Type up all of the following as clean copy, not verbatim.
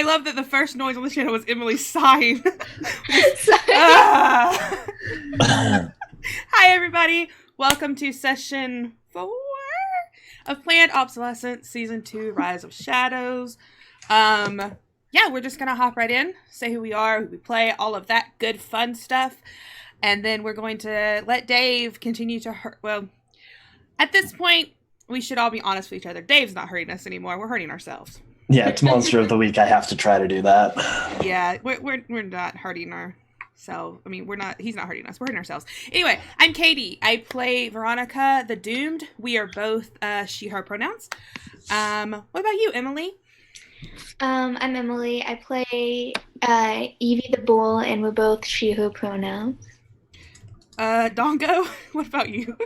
love that the first noise on the channel was Emily sighing. Hi, everybody. Welcome to session 4 of Planned Obsolescence, Season 2, Rise of Shadows. Yeah, we're just going to hop right in, say who we are, who we play, all of that good fun stuff. And then we're going to let Dave continue to hurt. Well, at this point, we should all be honest with each other. Dave's not hurting us anymore. We're hurting ourselves. Yeah, it's Monster of the Week. I have to try to do that. Yeah, we're not hurting ourselves. I mean, he's not hurting us. We're hurting ourselves. Anyway, I'm Katie. I play Veronica the Doomed. We are both she, her pronouns. What about you, Emily? I'm Emily. I play Evie the Bull, and we're both she, her pronouns. Dongo, what about you?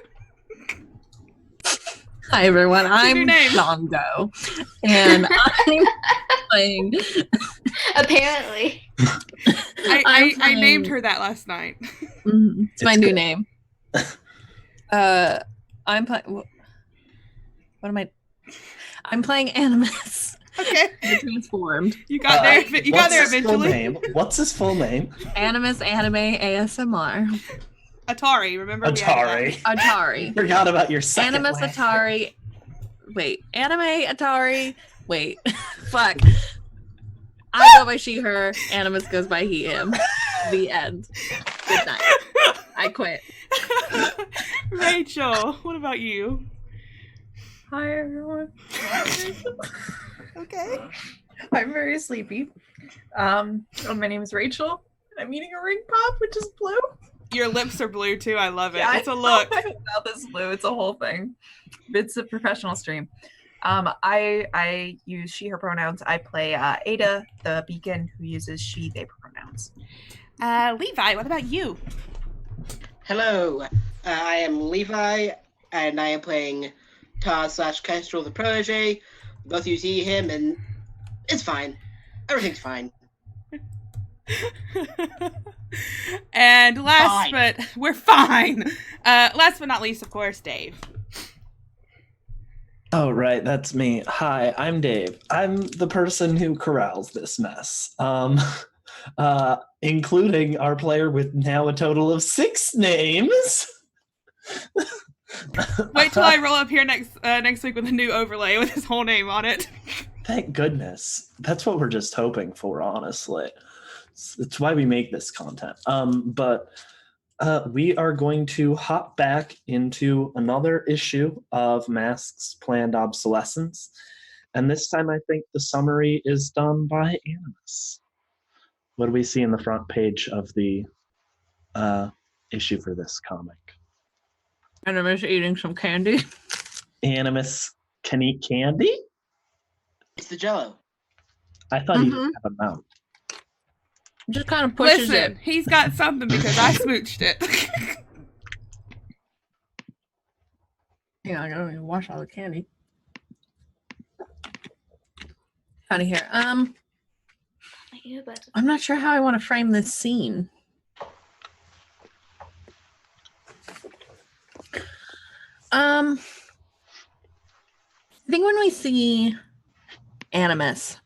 Hi everyone, I'm Dongo, and I'm playing. Apparently, I named her that last night. It's my new name. I'm playing. What am I? I'm playing Animus. Okay. Transformed. You got there. You got there eventually. What's his full name? Animus Anime ASMR. Atari. Remember? Atari. Forgot about your second. Animus Atari. Wait. Anime Atari. Wait. Fuck. I go by she, her. Animus goes by he, him. The end. Good night. I quit. Rachel, what about you? Hi everyone. Okay. I'm very sleepy. My name is Rachel, and I'm eating a ring pop, which is blue. Your lips are blue too. I love it. Yeah, it's a look. About this blue, it's a whole thing. It's a professional stream. I use she, her pronouns. I play Ada, the beacon, who uses she, they pronouns. Levi, what about you? Hello, I am Levi, and I am playing Taz/Kestrel the protege. Both use he, him, and it's fine. Everything's fine. And but we're fine. Last but not least, of course, Dave. Oh, right, that's me. Hi, I'm Dave. I'm the person who corrals this mess. Including our player with now a total of 6 names. Wait till I roll up here next week with a new overlay with his whole name on it. Thank goodness. That's what we're just hoping for, honestly. It's why we make this content. But we are going to hop back into another issue of Mask's Planned Obsolescence. And this time I think the summary is done by Animus. What do we see in the front page of the issue for this comic? Animus eating some candy. Animus can eat candy? It's the Jello. I thought he didn't have a mouth. Just kind of pushes it. He's got something because I smooched it. Yeah, I gotta wash all the candy. Out of here. I'm not sure how I want to frame this scene. I think when we see Animus,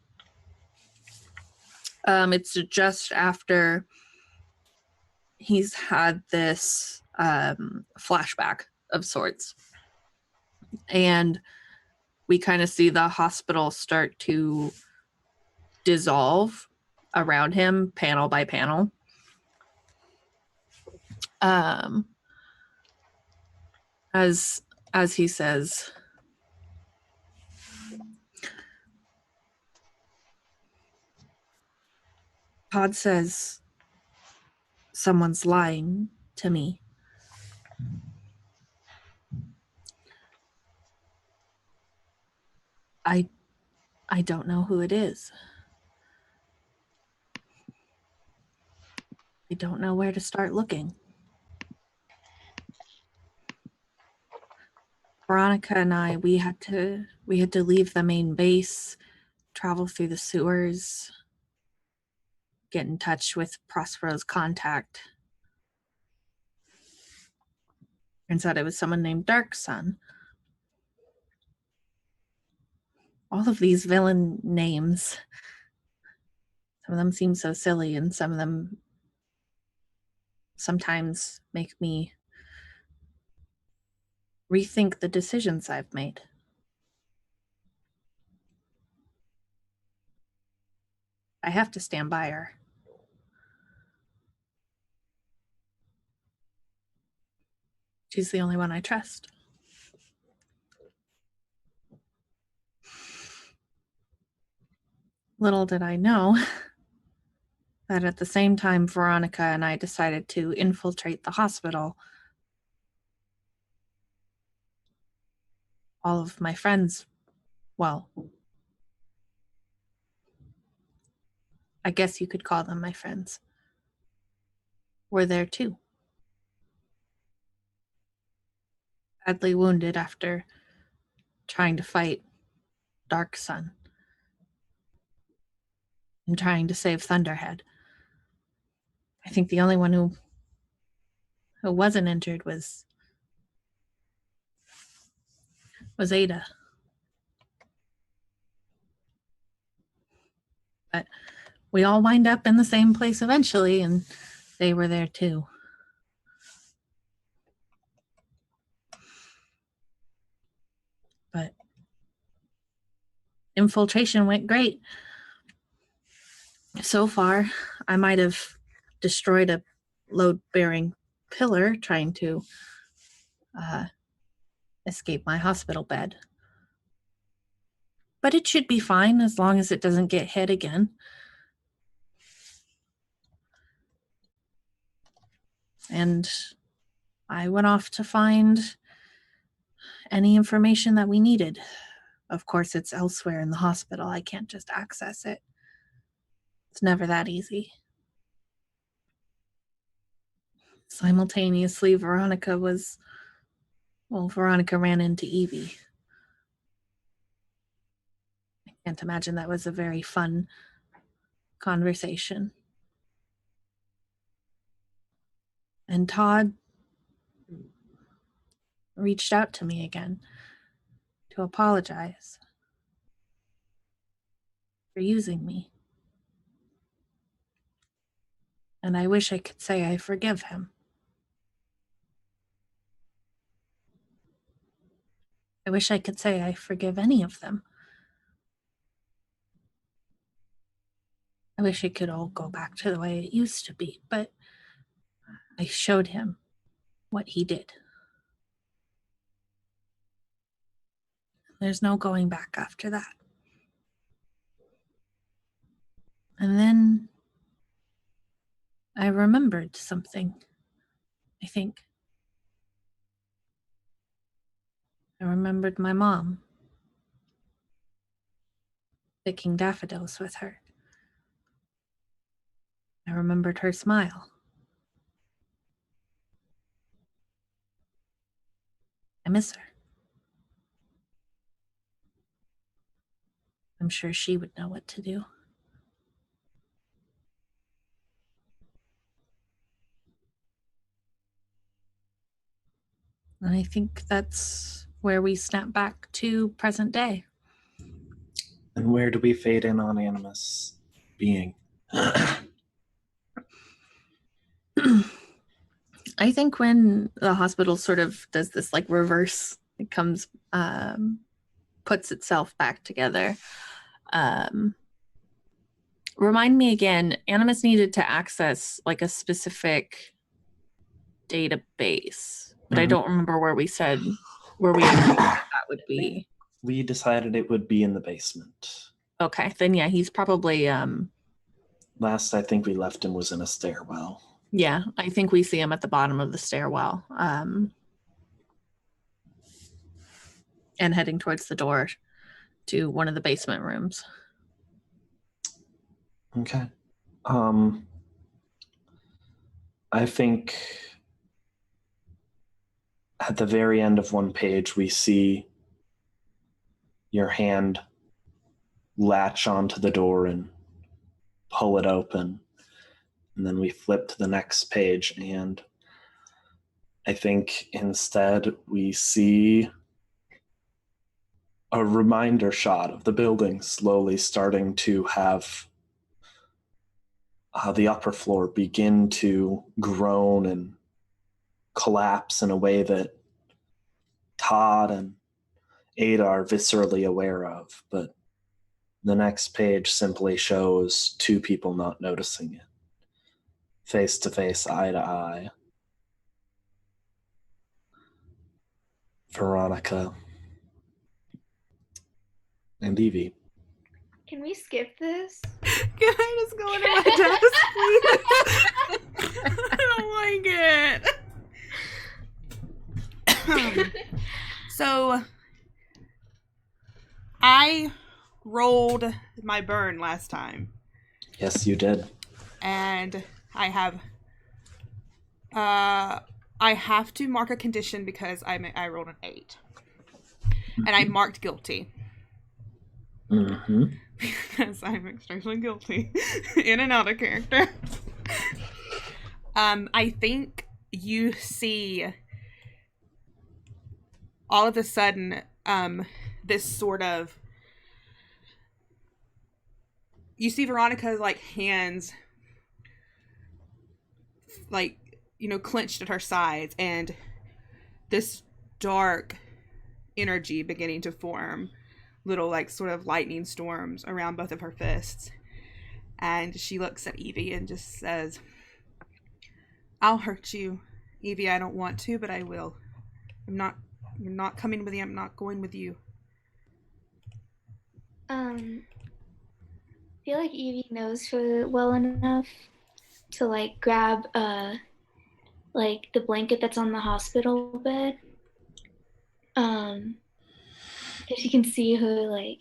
it's just after he's had this flashback of sorts. And we kind of see the hospital start to dissolve around him, panel by panel. As he says, Todd says, someone's lying to me. I don't know who it is. I don't know where to start looking. Veronica and I, we had to leave the main base, travel through the sewers, get in touch with Prospero's contact. Turns out it was someone named Darksun. All of these villain names Some of them seem so silly, and some of them sometimes make me rethink the decisions I've made. I have to stand by her. She's the only one I trust. Little did I know that at the same time Veronica and I decided to infiltrate the hospital, all of my friends, well, I guess you could call them my friends, were there too. Badly wounded after trying to fight Dark Sun and trying to save Thunderhead. I think the only one who wasn't injured was Ada. But we all wind up in the same place eventually, and they were there too. But infiltration went great. So far, I might have destroyed a load-bearing pillar trying to escape my hospital bed. But it should be fine as long as it doesn't get hit again. And I went off to find any information that we needed. Of course, it's elsewhere in the hospital. I can't just access it. It's never that easy. Simultaneously, Veronica ran into Evie. I can't imagine that was a very fun conversation. And Todd reached out to me again to apologize for using me. And I wish I could say I forgive him. I wish I could say I forgive any of them. I wish it could all go back to the way it used to be, but I showed him what he did. There's no going back after that. And then I remembered something, I think. I remembered my mom picking daffodils with her. I remembered her smile. I miss her. I'm sure she would know what to do. And I think that's where we snap back to present day. And where do we fade in on Animus being? I think when the hospital sort of does this like reverse, it comes, puts itself back together. Remind me again, Animus needed to access like a specific database, but I don't remember where we said where we agreed that would be. We decided it would be in the basement. Okay, then yeah, he's probably Last I think we left him was in a stairwell. yeah, I think we see him at the bottom of the stairwell, and heading towards the door to one of the basement rooms. Okay. I think at the very end of one page, we see your hand latch onto the door and pull it open. And then we flip to the next page, and I think instead we see a reminder shot of the building slowly starting to have the upper floor begin to groan and collapse in a way that Todd and Ada are viscerally aware of, but the next page simply shows two people not noticing it. Face to face, eye to eye. Veronica and Evie. Can we skip this? Can I just go into my desk, please? I don't like it. So, I rolled my burn last time. Yes, you did. And I have to mark a condition because I rolled an 8. And I marked guilty. Mm-hmm. Because I'm extremely guilty in and out of character. I think you see all of a sudden this sort of, you see Veronica's like hands like, you know, clenched at her sides, and this dark energy beginning to form, little like sort of lightning storms around both of her fists. And she looks at Evie and just says, "I'll hurt you, Evie. I don't want to, but I will. You're not coming with me. I'm not going with you." I feel like Evie knows her well enough to like grab like the blanket that's on the hospital bed. Because she can see her like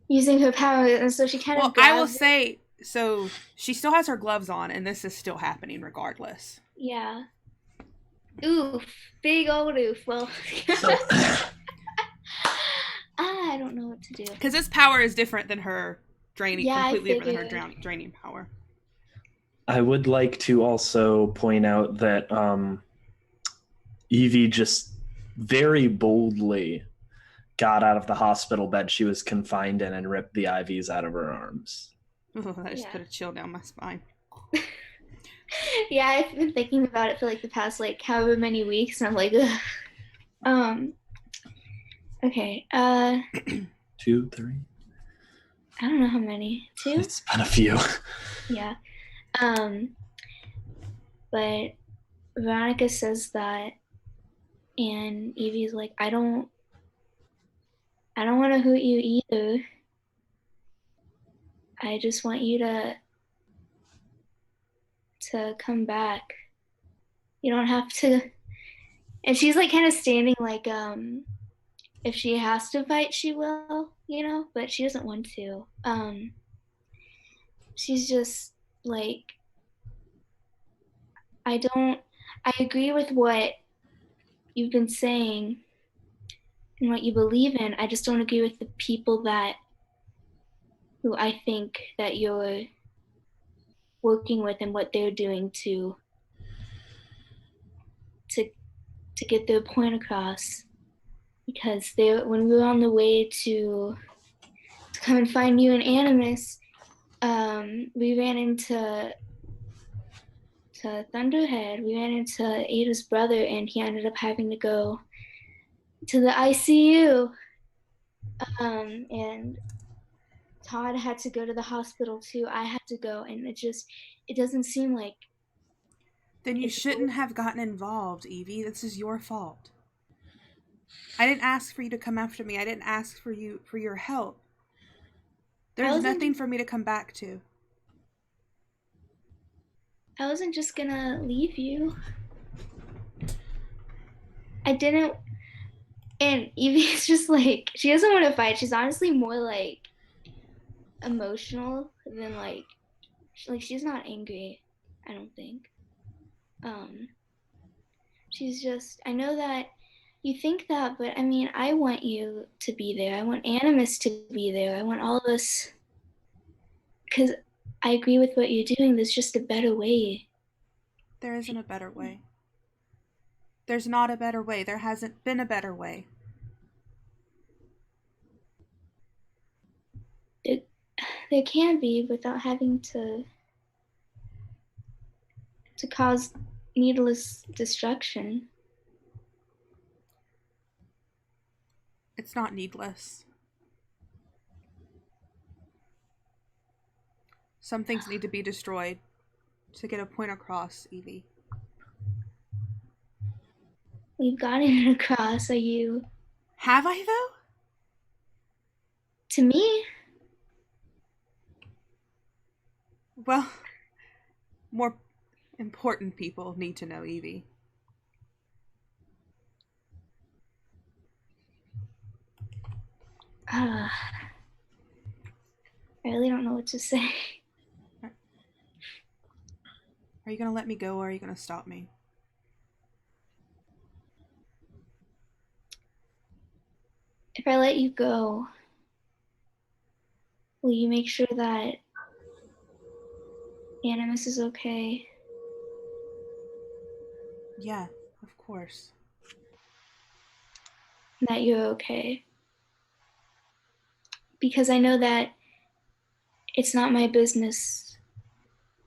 using her power, and so she kind of. Well, I will say, so she still has her gloves on, and this is still happening regardless. Yeah. Oof, big old oof. Well, So, I don't know what to do. Because this power is different than her draining, Yeah, completely different than her figured. draining power. I would like to also point out that Evie just very boldly got out of the hospital bed she was confined in and ripped the IVs out of her arms. Oh, that just Yeah. put a chill down my spine. Yeah, I've been thinking about it for like the past like however many weeks, and I'm like, ugh. Okay. 2, 3. I don't know how many. 2? It's been a few. Yeah. But Veronica says that, and Evie's like, I don't want to hurt you either. I just want you to come back. You don't have to. And she's like kind of standing like, if she has to fight, she will, you know, but she doesn't want to. She's just like, I agree with what you've been saying and what you believe in. I just don't agree with the people who I think that you're working with and what they're doing to get their point across. Because when we were on the way to come and find you and Animus, we ran into Thunderhead. We ran into Ada's brother, and he ended up having to go to the ICU. And Todd had to go to the hospital too. I had to go, and it doesn't seem like. Then you shouldn't have gotten involved, Evie. This is your fault. I didn't ask for you to come after me. I didn't ask for your help. There's nothing for me to come back to. I wasn't just gonna leave you. I didn't. And Evie's just like, she doesn't want to fight. She's honestly more like emotional than like she's not angry, I don't think. She's just, I know that you think that, but I mean, I want you to be there. I want Animus to be there. I want all of us, because I agree with what you're doing. There's just a better way. There isn't a better way. There's not a better way. There hasn't been a better way. There can be without having to to cause needless destruction. It's not needless. Some things need to be destroyed to get a point across, Evie. We've gotten it across. Are you? Have I, though? To me? Well, more important people need to know, Evie. I really don't know what to say. Are you going to let me go or are you going to stop me? If I let you go, will you make sure that Animus is okay? Yeah, of course. That you're okay? Because I know that it's not my business.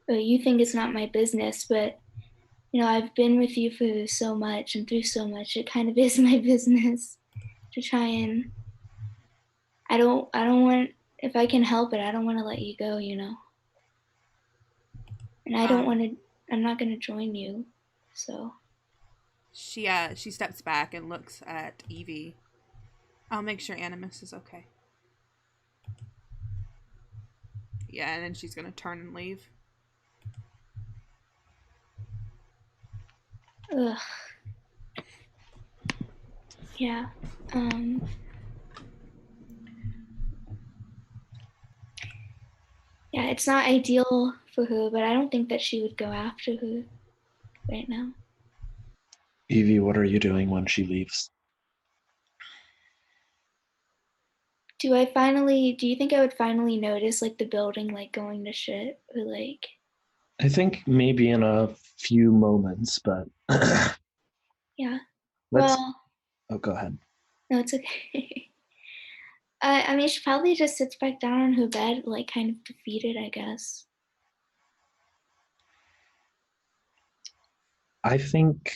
Or you think it's not my business, but you know, I've been with you for so much and through so much. It kind of is my business to try and I don't want, if I can help it, I don't want to let you go, you know. And I don't want to, I'm not going to join you. So She steps back and looks at Evie. I'll make sure Animus is okay. Yeah, and then she's gonna turn and leave. ugh. Yeah. Yeah, it's not ideal for her, but I don't think that she would go after her right now. Evie, what are you doing when she leaves? Do you think I would finally notice like the building like going to shit or like I think maybe in a few moments, but yeah. let's. Well, Oh, go ahead. no, it's okay. I mean, she probably just sits back down on her bed, like kind of defeated, I guess. I think.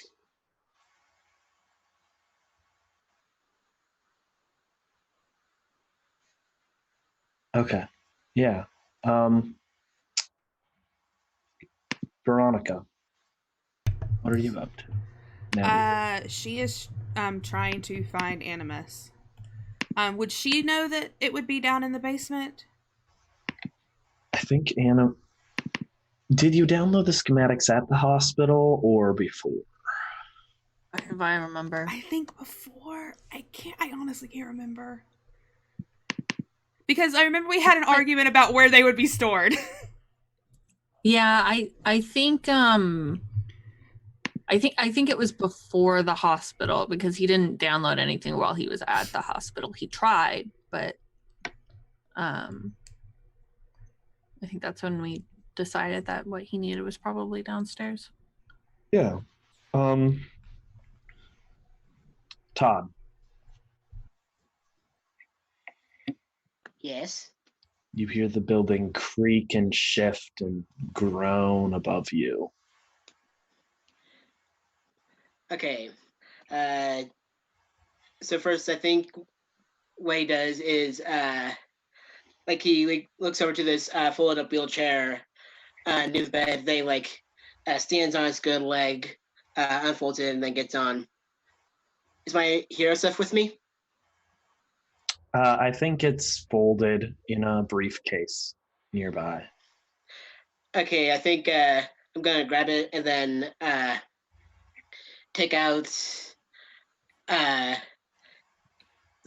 Okay. Yeah. Veronica, what are you up to? Now She is trying to find Animus. Would she know that it would be down in the basement? I think Anna. Did you download the schematics at the hospital or before? If I remember. I think before. I honestly can't remember. Because I remember we had an argument about where they would be stored. Yeah, I think I think it was before the hospital because he didn't download anything while he was at the hospital. He tried, but I think that's when we decided that what he needed was probably downstairs. Yeah. Todd, Yes. you hear the building creak and shift and groan above you. Okay. So first, I think what he does is like he looks over to this folded up wheelchair near the bed. They stands on his good leg, unfolds it, and then gets on. Is my hero stuff with me? I think it's folded in a briefcase nearby. Okay, I think I'm gonna grab it and then take out the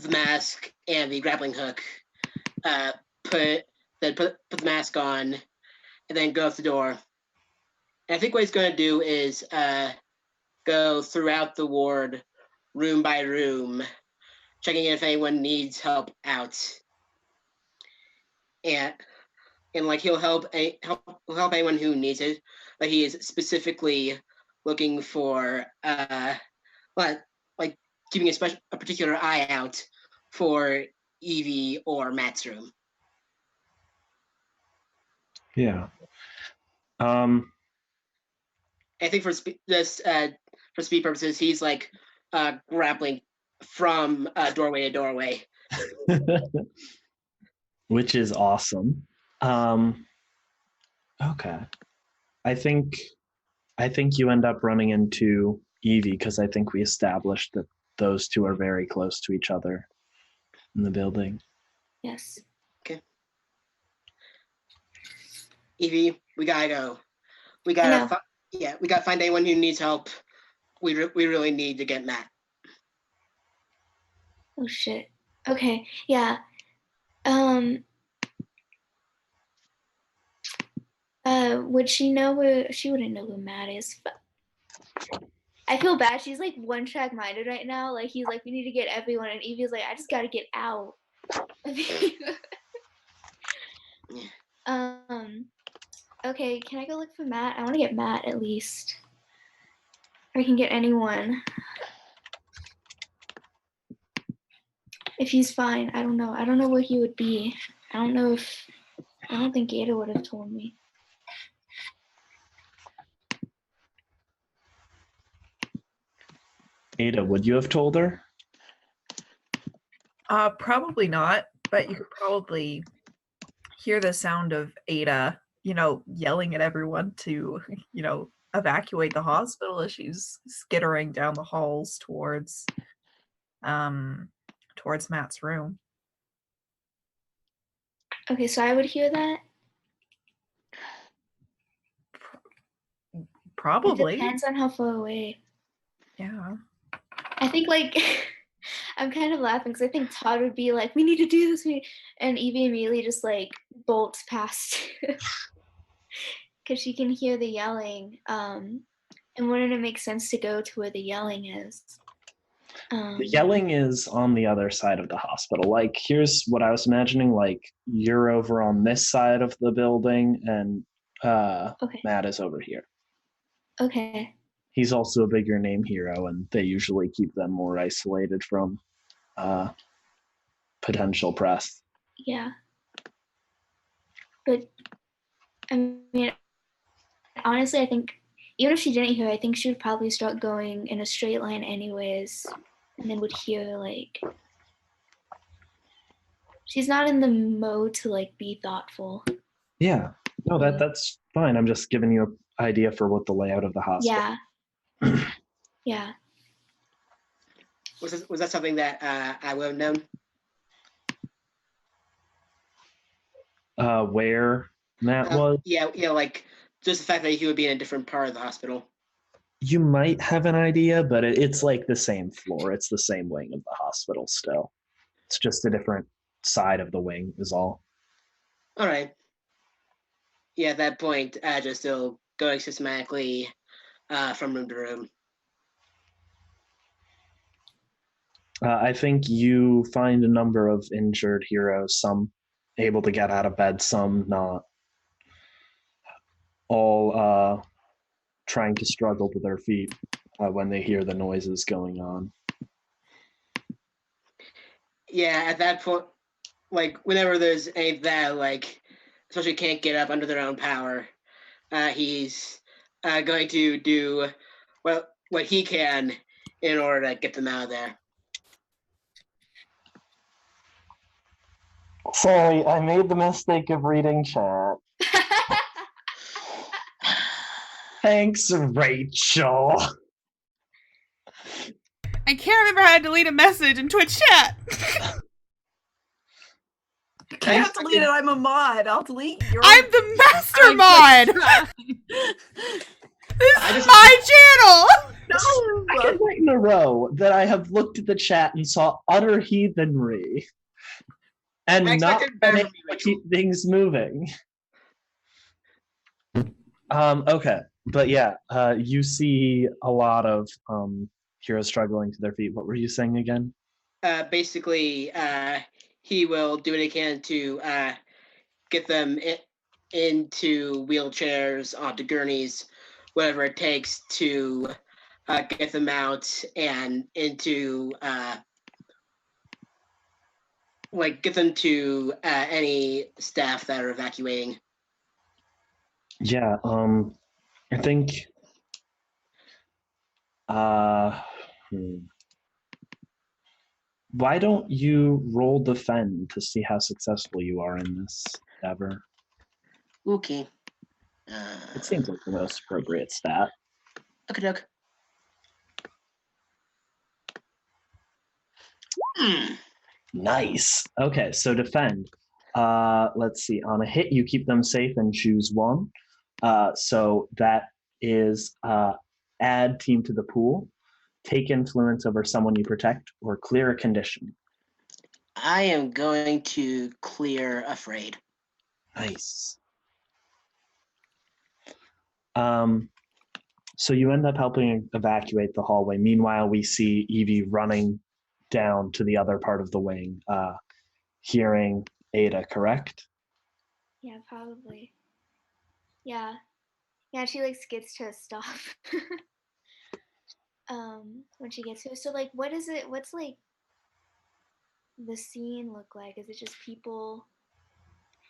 mask and the grappling hook. Put the mask on, and then go out the door. And I think what he's gonna do is go throughout the ward, room by room, checking if anyone needs help out. And like he'll help anyone who needs it, but he is specifically looking for like keeping a particular eye out for Evie or Matt's room. Yeah. I think for speed purposes, he's like grappling from doorway to doorway. Which is awesome. Okay. I think you end up running into Evie because I think we established that those two are very close to each other in the building. Yes. Evie, we gotta go. We I know. gotta we gotta find anyone who needs help. We really need to get Matt. Oh shit. Okay. Yeah. Would she know where? She wouldn't know who Matt is. But I feel bad. She's like one track minded right now. Like he's like, we need to get everyone, and Evie's like, I just gotta get out. Okay, can I go look for Matt? I want to get Matt at least. Or I can get anyone. If he's fine, I don't know. I don't know where he would be. I don't think Ada would have told me. Ada, would you have told her? Probably not, but you could probably hear the sound of Ada, yelling at everyone to, evacuate the hospital as she's skittering down the halls towards Matt's room. Okay, so I would hear that? Probably. It depends on how far away. Yeah. I think I'm kind of laughing because I think Todd would be like, we need to do this. And Evie immediately just bolts past because she can hear the yelling. And wouldn't it make sense to go to where the yelling is? The yelling is on the other side of the hospital. Here's what I was imagining. You're over on this side of the building and Okay. Matt is over here. Okay. He's also a bigger name hero, and they usually keep them more isolated from potential press. Yeah. But, I mean, honestly, I think even if she didn't hear, I think she would probably start going in a straight line anyways, and then would hear, she's not in the mode to, be thoughtful. Yeah. No, that's fine. I'm just giving you an idea for what the layout of the hospital. Yeah. Yeah. Was that something that I would have known? Where Matt was? Yeah, just the fact that he would be in a different part of the hospital. You might have an idea, but it's the same floor. It's the same wing of the hospital still. It's just a different side of the wing is all. All right. Yeah, at that point, just still going systematically from room to room. I think you find a number of injured heroes, some able to get out of bed, some not. All trying to struggle to their feet when they hear the noises going on. Yeah, at that point, whenever there's any that, especially can't get up under their own power, he's going to do what he can in order to get them out of there. Sorry, I made the mistake of reading chat. Thanks, Rachel. I can't remember how to delete a message in Twitch chat. I have to delete it. I'm a mod. I'll delete your. I'm the master mod. This is my channel. No. Second night in a row that I have looked at the chat and saw utter heathenry. And not been able to keep things moving. Okay, but yeah, you see a lot of heroes struggling to their feet. What were you saying again? Basically, he will do what he can to get them into wheelchairs, onto gurneys, whatever it takes to get them out and into get them to any staff that are evacuating. Yeah, I think Hmm. Why don't you roll defend to see how successful you are in this endeavor? Okay. It seems like the most appropriate stat. Okay, doke. Nice. Okay, so defend. Let's see. On a hit, you keep them safe and choose one. So that is add team to the pool, take influence over someone you protect, or clear a condition. I am going to clear afraid. Nice. So you end up helping evacuate the hallway. Meanwhile, we see Evie running down to the other part of the wing, hearing Ada, correct? Yeah, probably. Yeah. Yeah, she like skids to a stop. When she gets to it. So like what is it? What's like the scene look like? Is it just people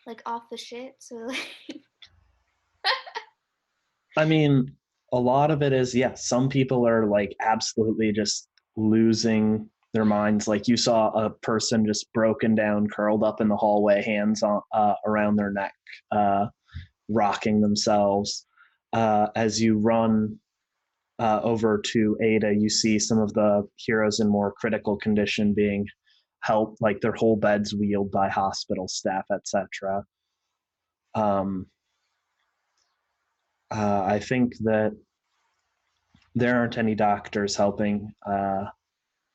like off the shit? So like I mean, a lot of it is, yes, some people are like absolutely just losing their minds. Like you saw a person just broken down, curled up in the hallway, hands on around their neck, rocking themselves. As you run over to Ada, you see some of the heroes in more critical condition being helped, like their whole beds wheeled by hospital staff, etc. I think that there aren't any doctors helping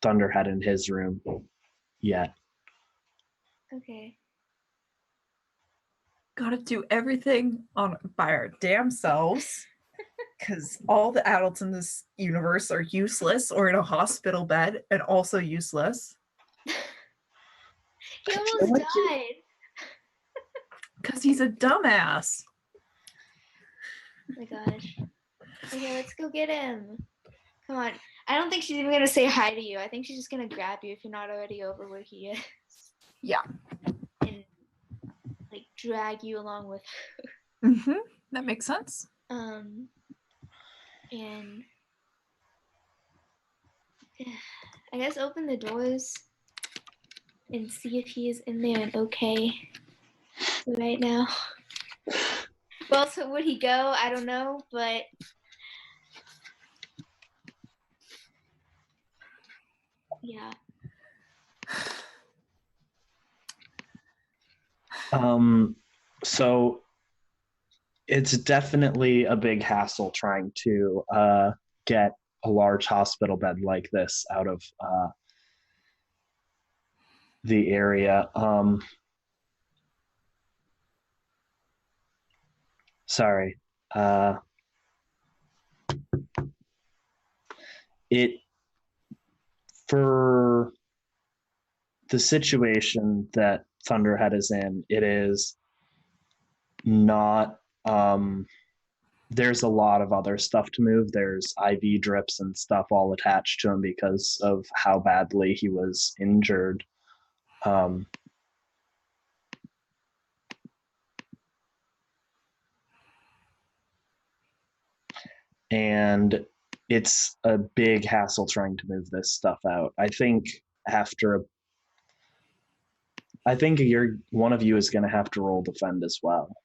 Thunderhead in his room yet. okay. Gotta do everything by our damn selves. Because all the adults in this universe are useless or in a hospital bed and also useless. He almost died. Because he's a dumbass. Oh my gosh. Okay, let's go get him. Come on. I don't think she's even gonna say hi to you. I think she's just gonna grab you if you're not already over where he is. Yeah. And like drag you along with Mm-hmm. That makes sense. and I guess open the doors and see if he is in there and okay right now. Well, so would he go? I don't know, but yeah. So it's definitely a big hassle trying to get a large hospital bed like this out of the area. Sorry. It for the situation that Thunderhead is in, it is not there's a lot of other stuff to move. There's IV drips and stuff all attached to him because of how badly he was injured. And it's a big hassle trying to move this stuff out. I think one of you is going to have to roll defend as well.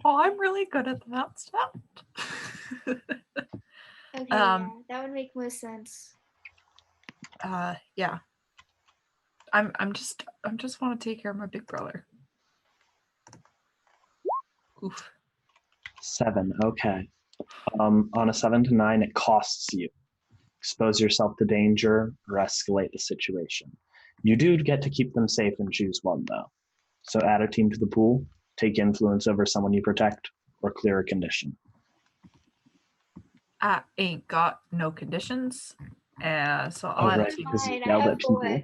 Oh, I'm really good at that stuff. Okay, yeah, that would make more sense. Yeah. I'm just want to take care of my big brother. Oof. 7. Okay. On a 7 to 9, it costs you. Expose yourself to danger or escalate the situation. You do get to keep them safe and choose one, though. So add a team to the pool, take influence over someone you protect, or clear a condition. I ain't got no conditions. So I'll add a team. Because you Fine, I yelled have at people. 4.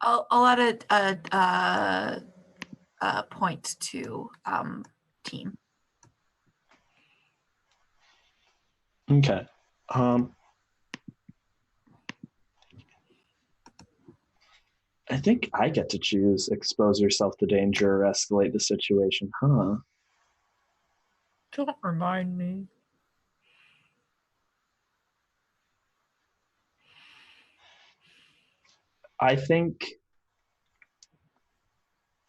I'll add a point to team. Okay. I think I get to choose expose yourself to danger or escalate the situation, huh? Don't remind me. I think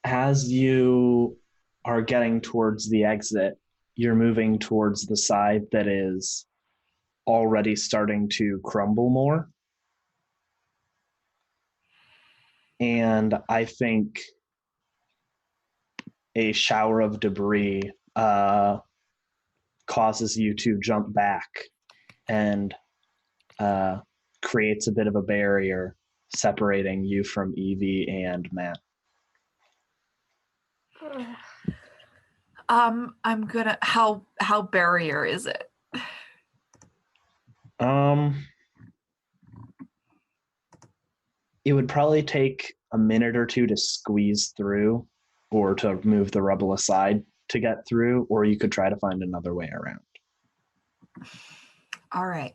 as you are getting towards the exit, you're moving towards the side that is already starting to crumble more. And I think a shower of debris causes you to jump back and creates a bit of a barrier separating you from Evie and Matt. I'm gonna. How barrier is it? It would probably take a minute or two to squeeze through or to move the rubble aside to get through, or you could try to find another way around. All right.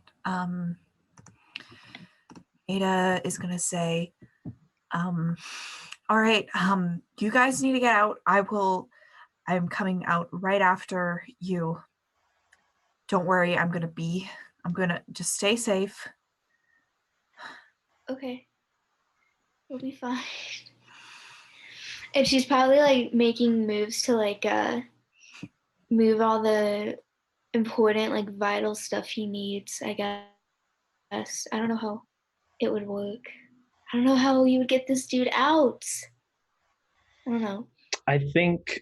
Ada is gonna say, all right, you guys need to get out. I'm coming out right after you. Don't worry, I'm gonna just stay safe. Okay. We'll be fine. And she's probably like making moves to like move all the important like vital stuff he needs, I guess. I don't know how it would work. I don't know how you would get this dude out. I don't know. I think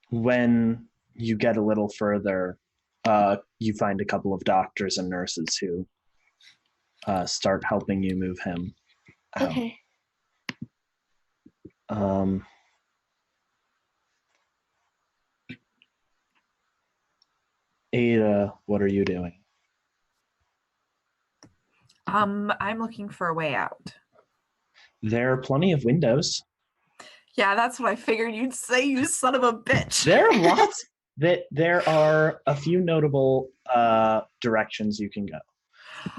when you get a little further, you find a couple of doctors and nurses who start helping you move him out. Okay. Ada, what are you doing? I'm looking for a way out. There are plenty of windows. Yeah, that's what I figured you'd say, you son of a bitch. There are lots. There are a few notable directions you can go.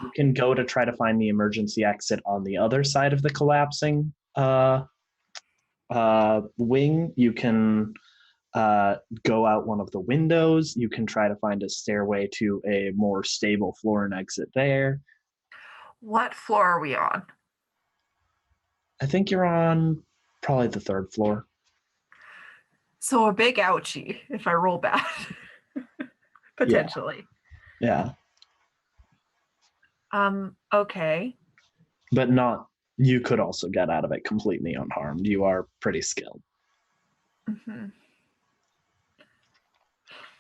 You can go to try to find the emergency exit on the other side of the collapsing wing. You can go out one of the windows. You can try to find a stairway to a more stable floor and exit there. What floor are we on? I think you're on probably the third floor. So a big ouchie if I roll bad. Potentially. Yeah. Okay. But not, you could also get out of it completely unharmed. You are pretty skilled. Mm-hmm.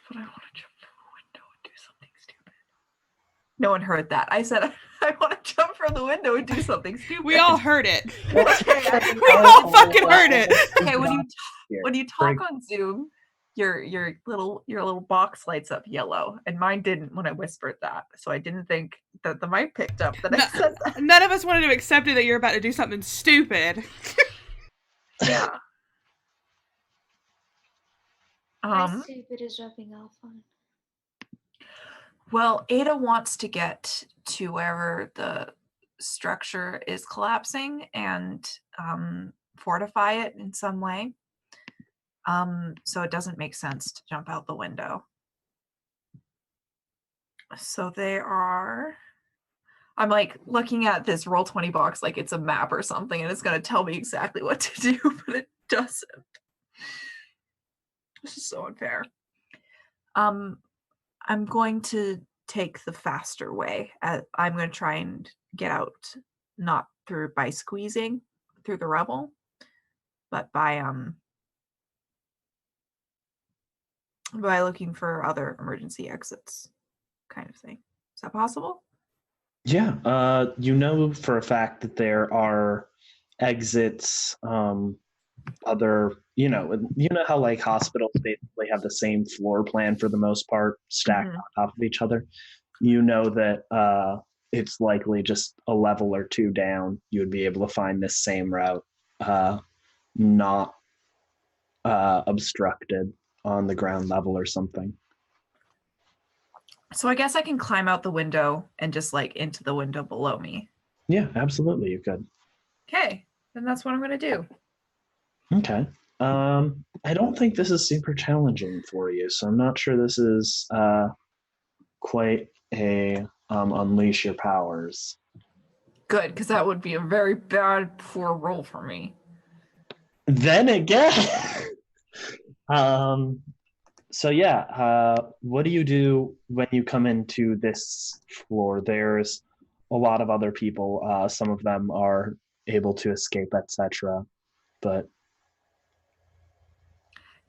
But I want to jump from the window and do something stupid. No one heard that. I said I want to jump from the window and do something stupid. We all heard it. Okay, We all fucking heard it. Okay, when you talk on Zoom, your little box lights up yellow, and mine didn't when I whispered that. So I didn't think that the mic picked up that I said that. None of us wanted to accept it that you're about to do something stupid. Yeah. How stupid is rubbing off on? Well, Ada wants to get to wherever the structure is collapsing and fortify it in some way. So it doesn't make sense to jump out the window. So I'm like looking at this Roll20 box like it's a map or something, and it's going to tell me exactly what to do, but it doesn't. This is so unfair. I'm going to take the faster way. I'm going to try and get out, not by squeezing through the rubble, but by looking for other emergency exits, kind of thing. Is that possible? Yeah, you know for a fact that there are exits, you know how like hospitals basically have the same floor plan for the most part, stacked on top of each other. You know that it's likely just a level or two down. You would be able to find this same route, not obstructed on the ground level or something. So I guess I can climb out the window and just like into the window below me. Yeah, absolutely, you could. Okay, then that's what I'm going to do. Okay. I don't think this is super challenging for you, so I'm not sure this is quite a unleash your powers. Good, because that would be a very bad, poor roll for me. Then again, so yeah, what do you do when you come into this floor? There's a lot of other people. Some of them are able to escape, etc. But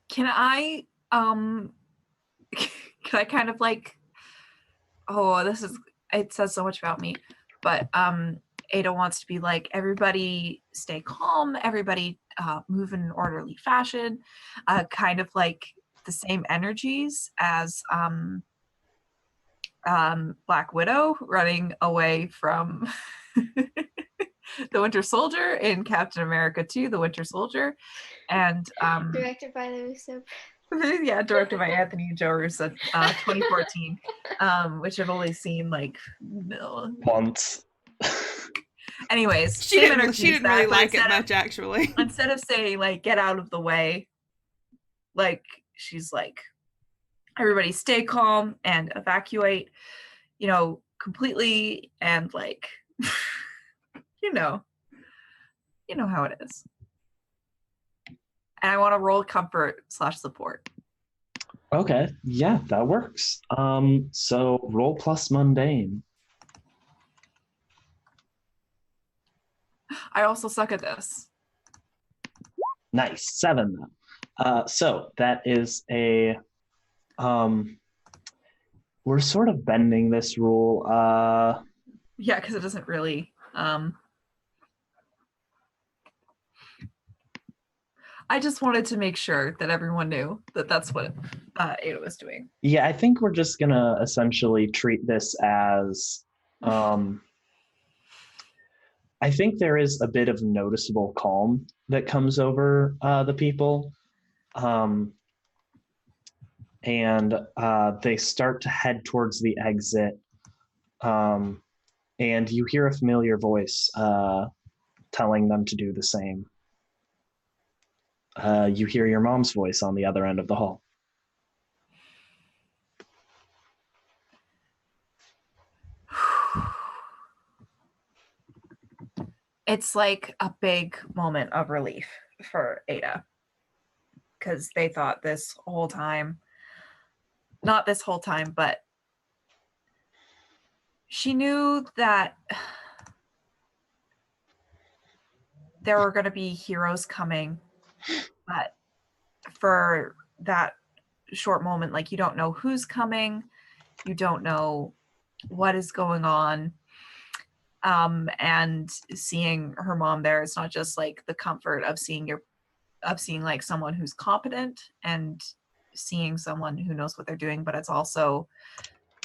Can I can I kind of like, oh, it says so much about me, but Ada wants to be like, everybody stay calm, everybody move in an orderly fashion, kind of like the same energies as Black Widow running away from the Winter Soldier in Captain America 2, The Winter Soldier, and Directed by the Russo. yeah, directed by Anthony and Joe Russo, 2014, which I've only seen like once. Anyways, She same didn't energies really but like it much, actually. instead of saying like get out of the way, like she's like, everybody stay calm and evacuate, completely, and like you know how it is. And I want to roll comfort / support. Okay, yeah, that works. So roll plus mundane. I also suck at this. Nice, 7 then. So that is a we're sort of bending this rule. Yeah, because it doesn't really I just wanted to make sure that everyone knew that that's what Ada was doing. Yeah, I think we're just gonna essentially treat this as I think there is a bit of noticeable calm that comes over the people. And they start to head towards the exit. And you hear a familiar voice telling them to do the same. You hear your mom's voice on the other end of the hall. It's like a big moment of relief for Ada, because they thought this whole time, not this whole time, but she knew that there were going to be heroes coming, but for that short moment, like, you don't know who's coming, you don't know what is going on. And seeing her mom there, it's not just like the comfort of seeing like someone who's competent and seeing someone who knows what they're doing, but it's also,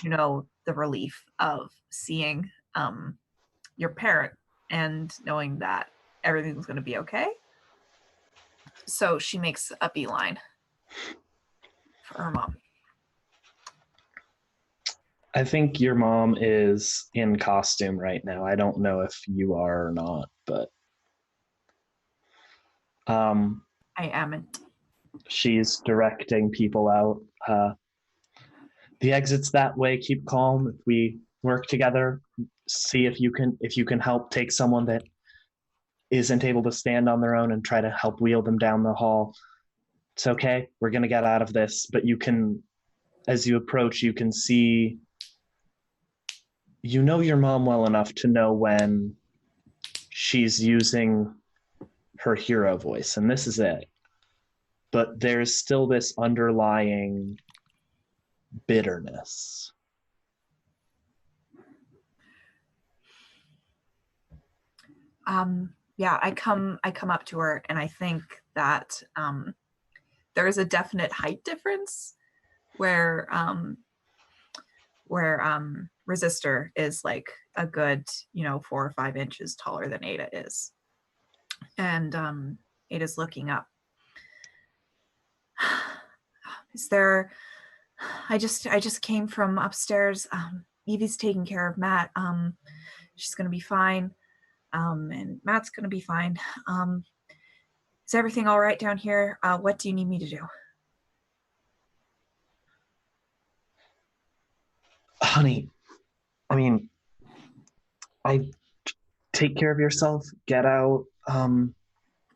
the relief of seeing your parent and knowing that everything's going to be okay. So she makes a beeline for her mom. I think your mom is in costume right now. I don't know if you are or not, but I amn't. She's directing people out. The exit's that way. Keep calm. If we work together, see if you can help take someone that isn't able to stand on their own and try to help wheel them down the hall. It's okay. We're gonna get out of this. But you can, as you approach, you can see. You know your mom well enough to know when she's using her hero voice, and this is it. But there's still this underlying bitterness. Yeah, I come up to her, and I think that there is a definite height difference where Resistor is like a good 4 or 5 inches taller than Ada is, and Ada's looking up. Is there? I just came from upstairs. Evie's taking care of Matt. She's gonna be fine. And Matt's gonna be fine. Is everything all right down here? What do you need me to do? Honey, I mean, I take care of yourself. Get out.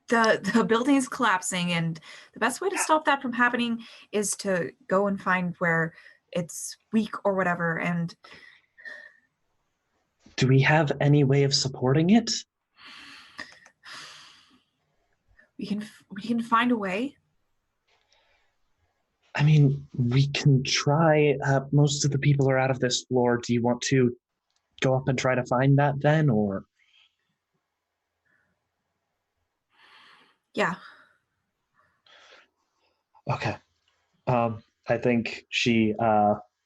The building is collapsing, and the best way to stop that from happening is to go and find where it's weak or whatever. And do we have any way of supporting it? we can find a way. I mean, we can try. Most of the people are out of this floor. Do you want to go up and try to find that then, or? Yeah. Okay. I think she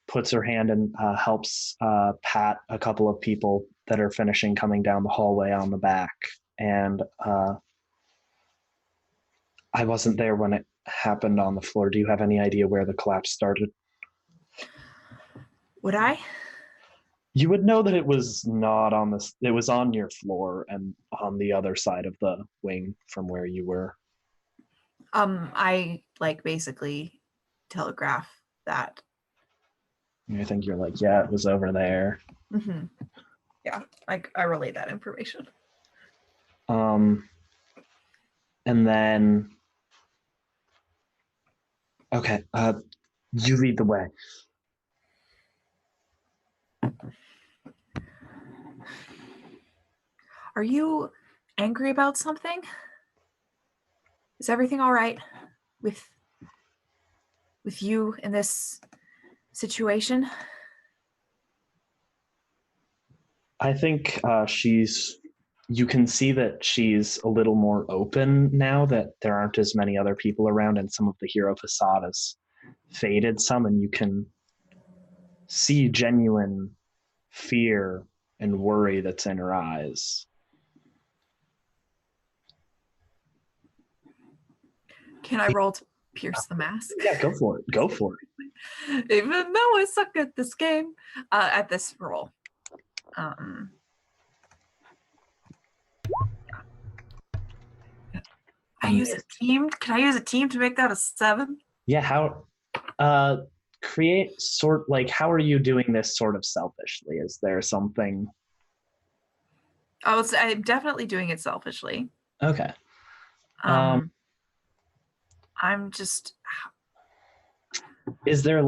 puts her hand and helps pat a couple of people that are finishing coming down the hallway on the back. And I wasn't there when it happened on the floor. Do you have any idea where the collapse started? Would I? You would know that it was not on this. It was on your floor and on the other side of the wing from where you were. I basically telegraph that. I think you're like, yeah, it was over there. Mm-hmm. Yeah, I relay that information. And then, okay, you lead the way. Are you angry about something? Is everything all right with you in this situation? I think you can see that she's a little more open now that there aren't as many other people around and some of the hero facade has faded some, and you can see genuine fear and worry that's in her eyes. Can I roll to pierce the mask? Yeah, go for it. Go for it. Even though I suck at this game, at this roll. I use a team. Can I use a team to make that a 7? Yeah, how create how are you doing this sort of selfishly? Is there something? I'm definitely doing it selfishly. Okay. I'm just. Is there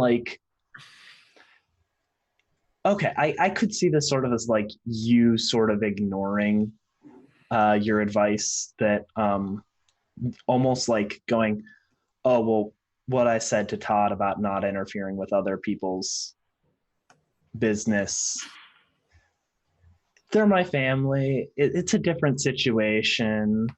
okay, I could see this sort of as you sort of ignoring your advice, that almost like going, oh, well, what I said to Todd about not interfering with other people's business, they're my family. It's a different situation.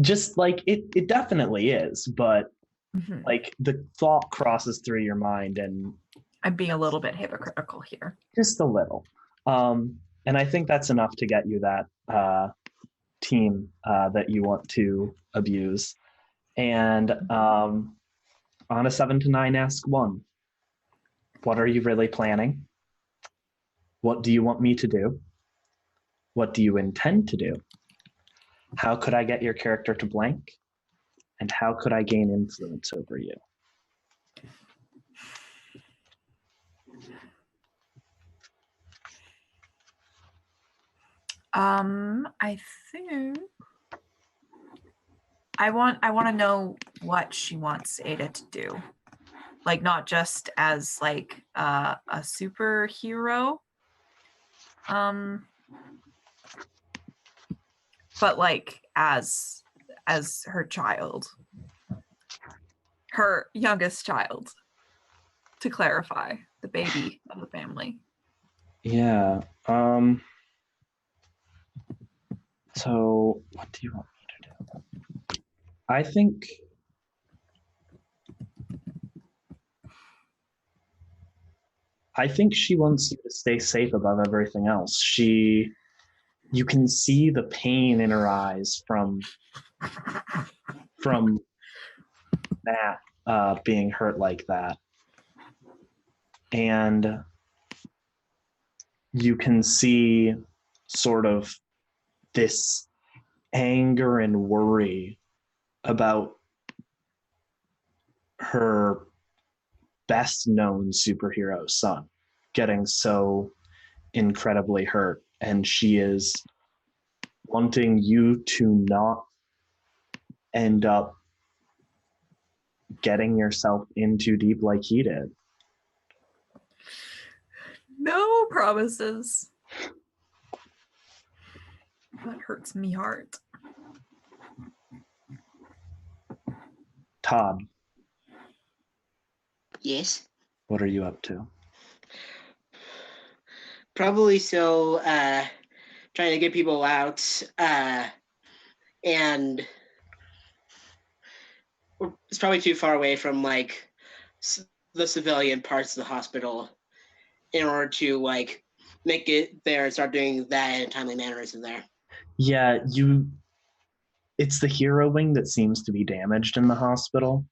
Just it definitely is, but the thought crosses through your mind, and I'm being a little bit hypocritical here. Just a little. And I think that's enough to get you that team that you want to abuse. And on a 7 to 9, ask 1. What are you really planning? What do you want me to do? What do you intend to do? How could I get your character to blank? And how could I gain influence over you? I think I want to know what she wants Ada to do. Not just as a superhero, but as her child, her youngest child, to clarify, the baby of the family. Yeah. So what do you want me to do? I think she wants you to stay safe above everything else. You can see the pain in her eyes from Matt being hurt like that. And you can see sort of this anger and worry about her best known superhero son getting so incredibly hurt. and she is wanting you to not end up getting yourself in too deep like he did. No promises. That hurts me heart. Todd, Yes. what are you up to? Probably still trying to get people out, and it's probably too far away from like the civilian parts of the hospital in order to like make it there and start doing that in a timely manner in there. Yeah, it's the hero wing that seems to be damaged in the hospital.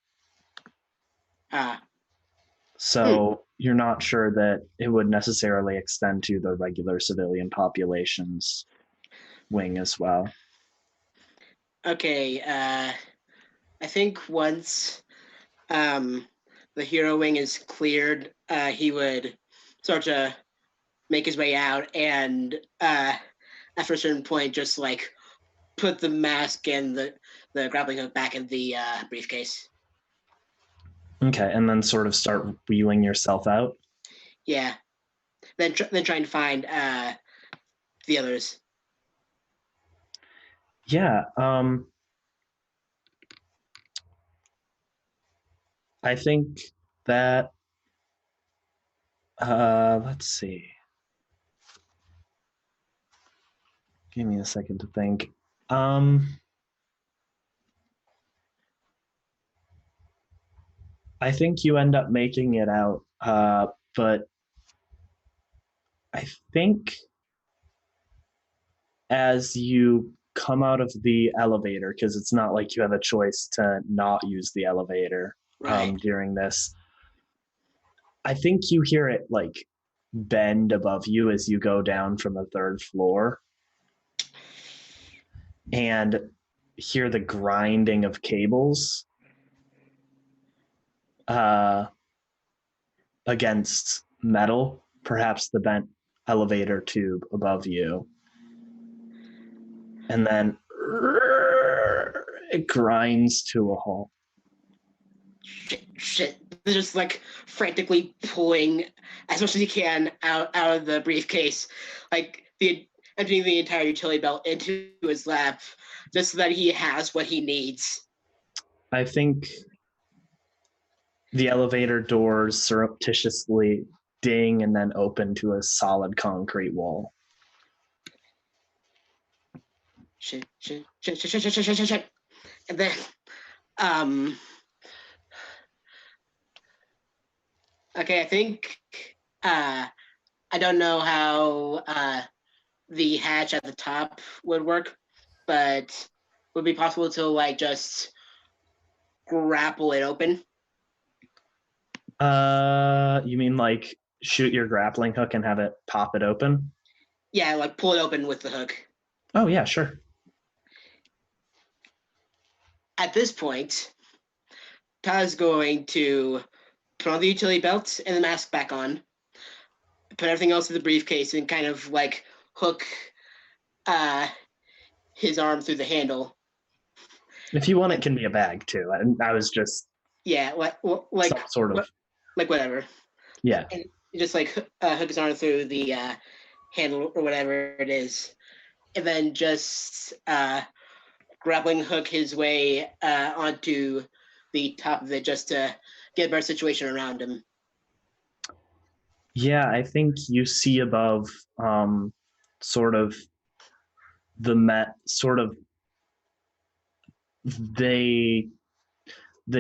So you're not sure that it would necessarily extend to the regular civilian population's wing as well. Okay, I think once the hero wing is cleared, he would start to make his way out, and after a certain point, just like put the mask and the grappling hook back in the briefcase. Okay, and then sort of start wheeling yourself out. Yeah. Then trying to find the others. Yeah, I think that let's see. Give me a second to think. I think you end up making it out, but I think as you come out of the elevator, because it's not like you have a choice to not use the elevator Right. during this, I think you hear it like bend above you as you go down from the third floor and hear the grinding of cables against metal, perhaps the bent elevator tube above you. And then it grinds to a halt. Shit. They're just like frantically pulling as much as he can out of the briefcase, like emptying the entire utility belt into his lap, just so that he has what he needs. I think the elevator doors surreptitiously ding and then open to a solid concrete wall. Shit. And then, okay, I think, I don't know how the hatch at the top would work, but would it be possible to like just grapple it open? You mean like shoot your grappling hook and have it pop it open? Yeah, like pull it open with the hook. Oh yeah, sure. At this point, Todd's going to put on the utility belt and the mask back on, put everything else in the briefcase, and kind of like hook his arm through the handle. If you want, it can be a bag too. I was just like some sort of like whatever. Yeah. And just like hook his arm through the handle or whatever it is, and then just grappling hook his way onto the top of it just to get a better situation around him. Yeah, I think you see above sort of the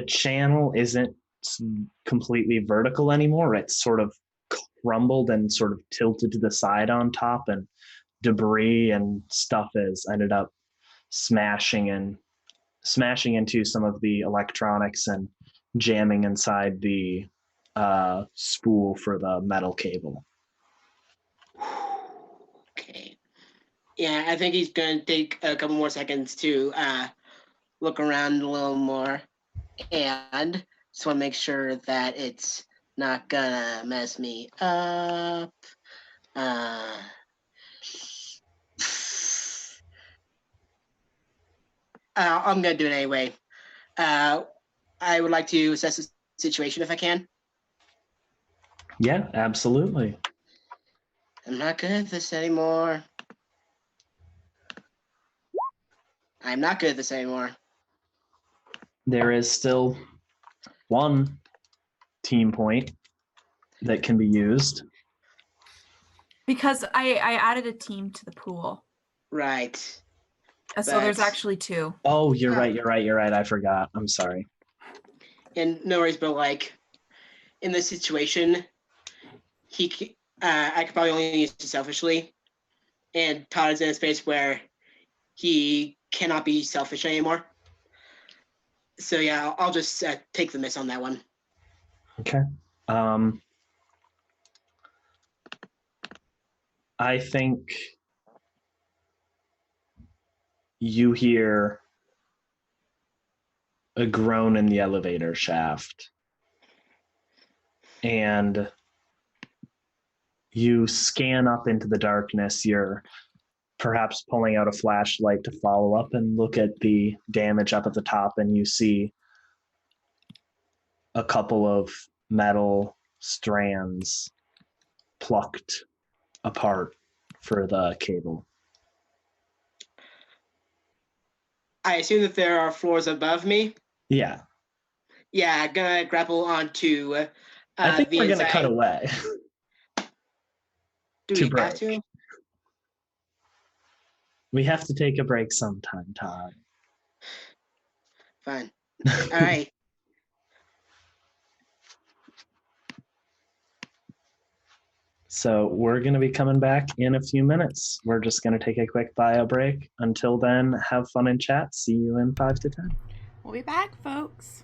channel isn't completely vertical anymore. It's sort of crumbled and sort of tilted to the side on top, and debris and stuff has ended up smashing into some of the electronics and jamming inside the spool for the metal cable. Okay. Yeah, I think he's going to take a couple more seconds to look around a little more, and just want to make sure that it's not gonna mess me up. I'm gonna do it anyway. I would like to assess the situation if I can. Yeah, absolutely. I'm not good at this anymore. I'm not good at this anymore. There is still one team point that can be used. Because I added a team to the pool. Right. So there's But- actually 2. Oh, you're right. I forgot. I'm sorry. And no worries, but like in this situation, I could probably only use it selfishly, and Todd is in a space where he cannot be selfish anymore. So yeah, I'll just take the miss on that one. Okay. I think you hear a groan in the elevator shaft, and you scan up into the darkness. You're perhaps pulling out a flashlight to follow up and look at the damage up at the top, and you see a couple of metal strands plucked apart for the cable. I assume that there are floors above me. Yeah. Yeah, gonna grapple onto. I think the we're going to inside. cut away. Do to we have break. to? We have to take a break sometime, Todd. Fine. All right. So we're going to be coming back in a few minutes. We're just going to take a quick bio break. Until then, have fun in chat. See you in 5 to 10. We'll be back, folks.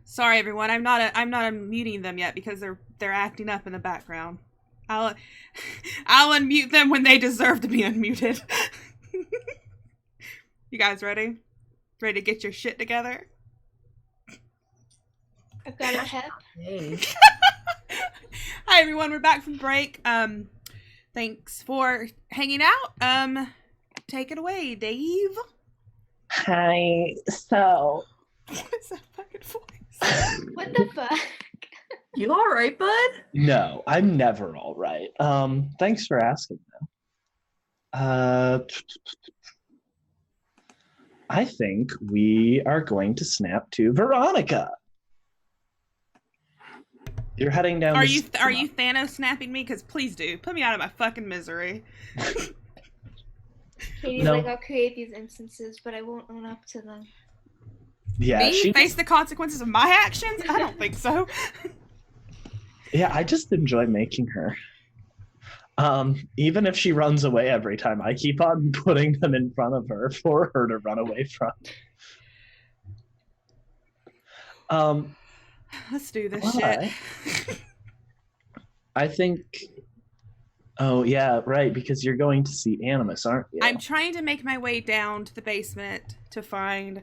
Sorry, everyone. I'm not unmuting them yet because they're acting up in the background. I'll unmute them when they deserve to be unmuted. You guys ready? Ready to get your shit together? I've got a pep. Hey. Hi, everyone. We're back from break. Thanks for hanging out. Take it away, Dave. Hi. So, What is that fucking voice? What the fuck? You all right, bud? no, I'm never all right. Thanks for asking, though. I think we are going to snap to Veronica. You're heading down. Are you Thanos snapping me? Because please do. Put me out of my fucking misery. Katie's No. like, I'll create these instances, but I won't own up to them. Yeah, Me face the consequences of my actions? I don't think so. Yeah, I just enjoy making her. Even if she runs away every time, I keep on putting them in front of her for her to run away from. Let's do this Why? shit. I think. Oh yeah, right. Because you're going to see Animus, aren't you? I'm trying to make my way down to the basement to find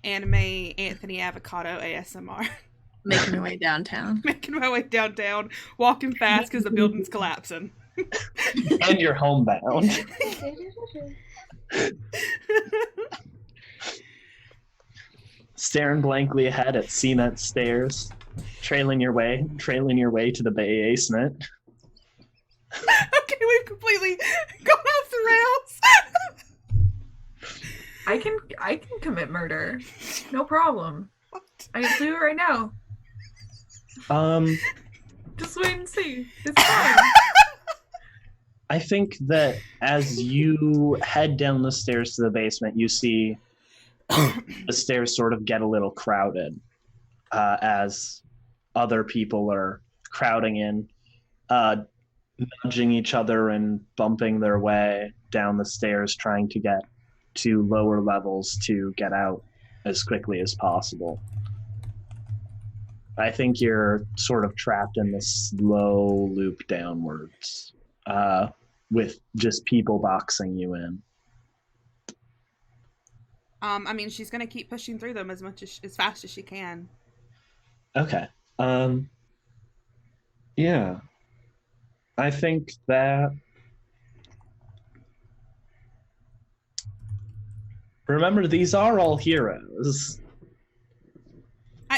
Anime Anthony Avocado ASMR. Making my way downtown. Making my way downtown, walking fast because the building's collapsing. And you're homebound. Staring blankly ahead at cement stairs, trailing your way to the basement. Okay, we've completely gone off the rails. I can commit murder. No problem. I can do it right now. Just wait and see. It's fine. I think that as you head down the stairs to the basement, you see the stairs sort of get a little crowded as other people are crowding in, nudging each other and bumping their way down the stairs, trying to get to lower levels to get out as quickly as possible. I think you're sort of trapped in this slow loop downwards with just people boxing you in. I mean, she's gonna keep pushing through them as fast as she can. Okay. Yeah. I think that. Remember, these are all heroes.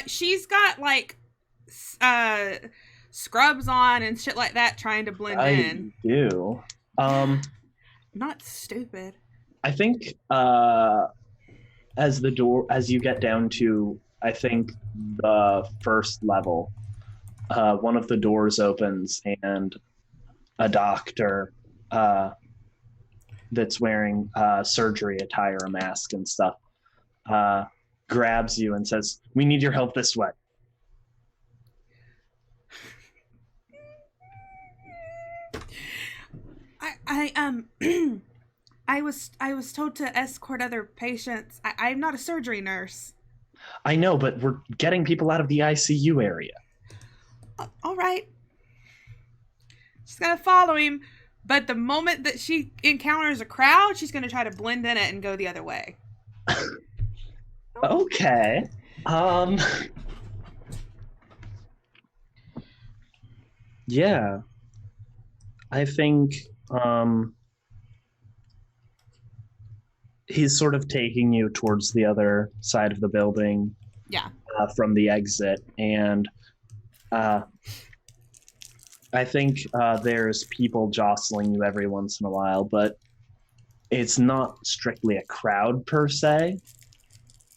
She's got like scrubs on and shit like that, trying to blend in. I do. Not stupid. I think as you get down to, I think the first level, one of the doors opens and a doctor that's wearing surgery attire, a mask and stuff, grabs you and says, "We need your help this way." I was told to escort other patients. I'm not a surgery nurse. I know, but we're getting people out of the ICU area. All right. She's gonna follow him, but the moment that she encounters a crowd, she's gonna try to blend in it and go the other way. Okay. Yeah. I think he's sort of taking you towards the other side of the building. Yeah. From the exit, and I think there's people jostling you every once in a while, but it's not strictly a crowd per se,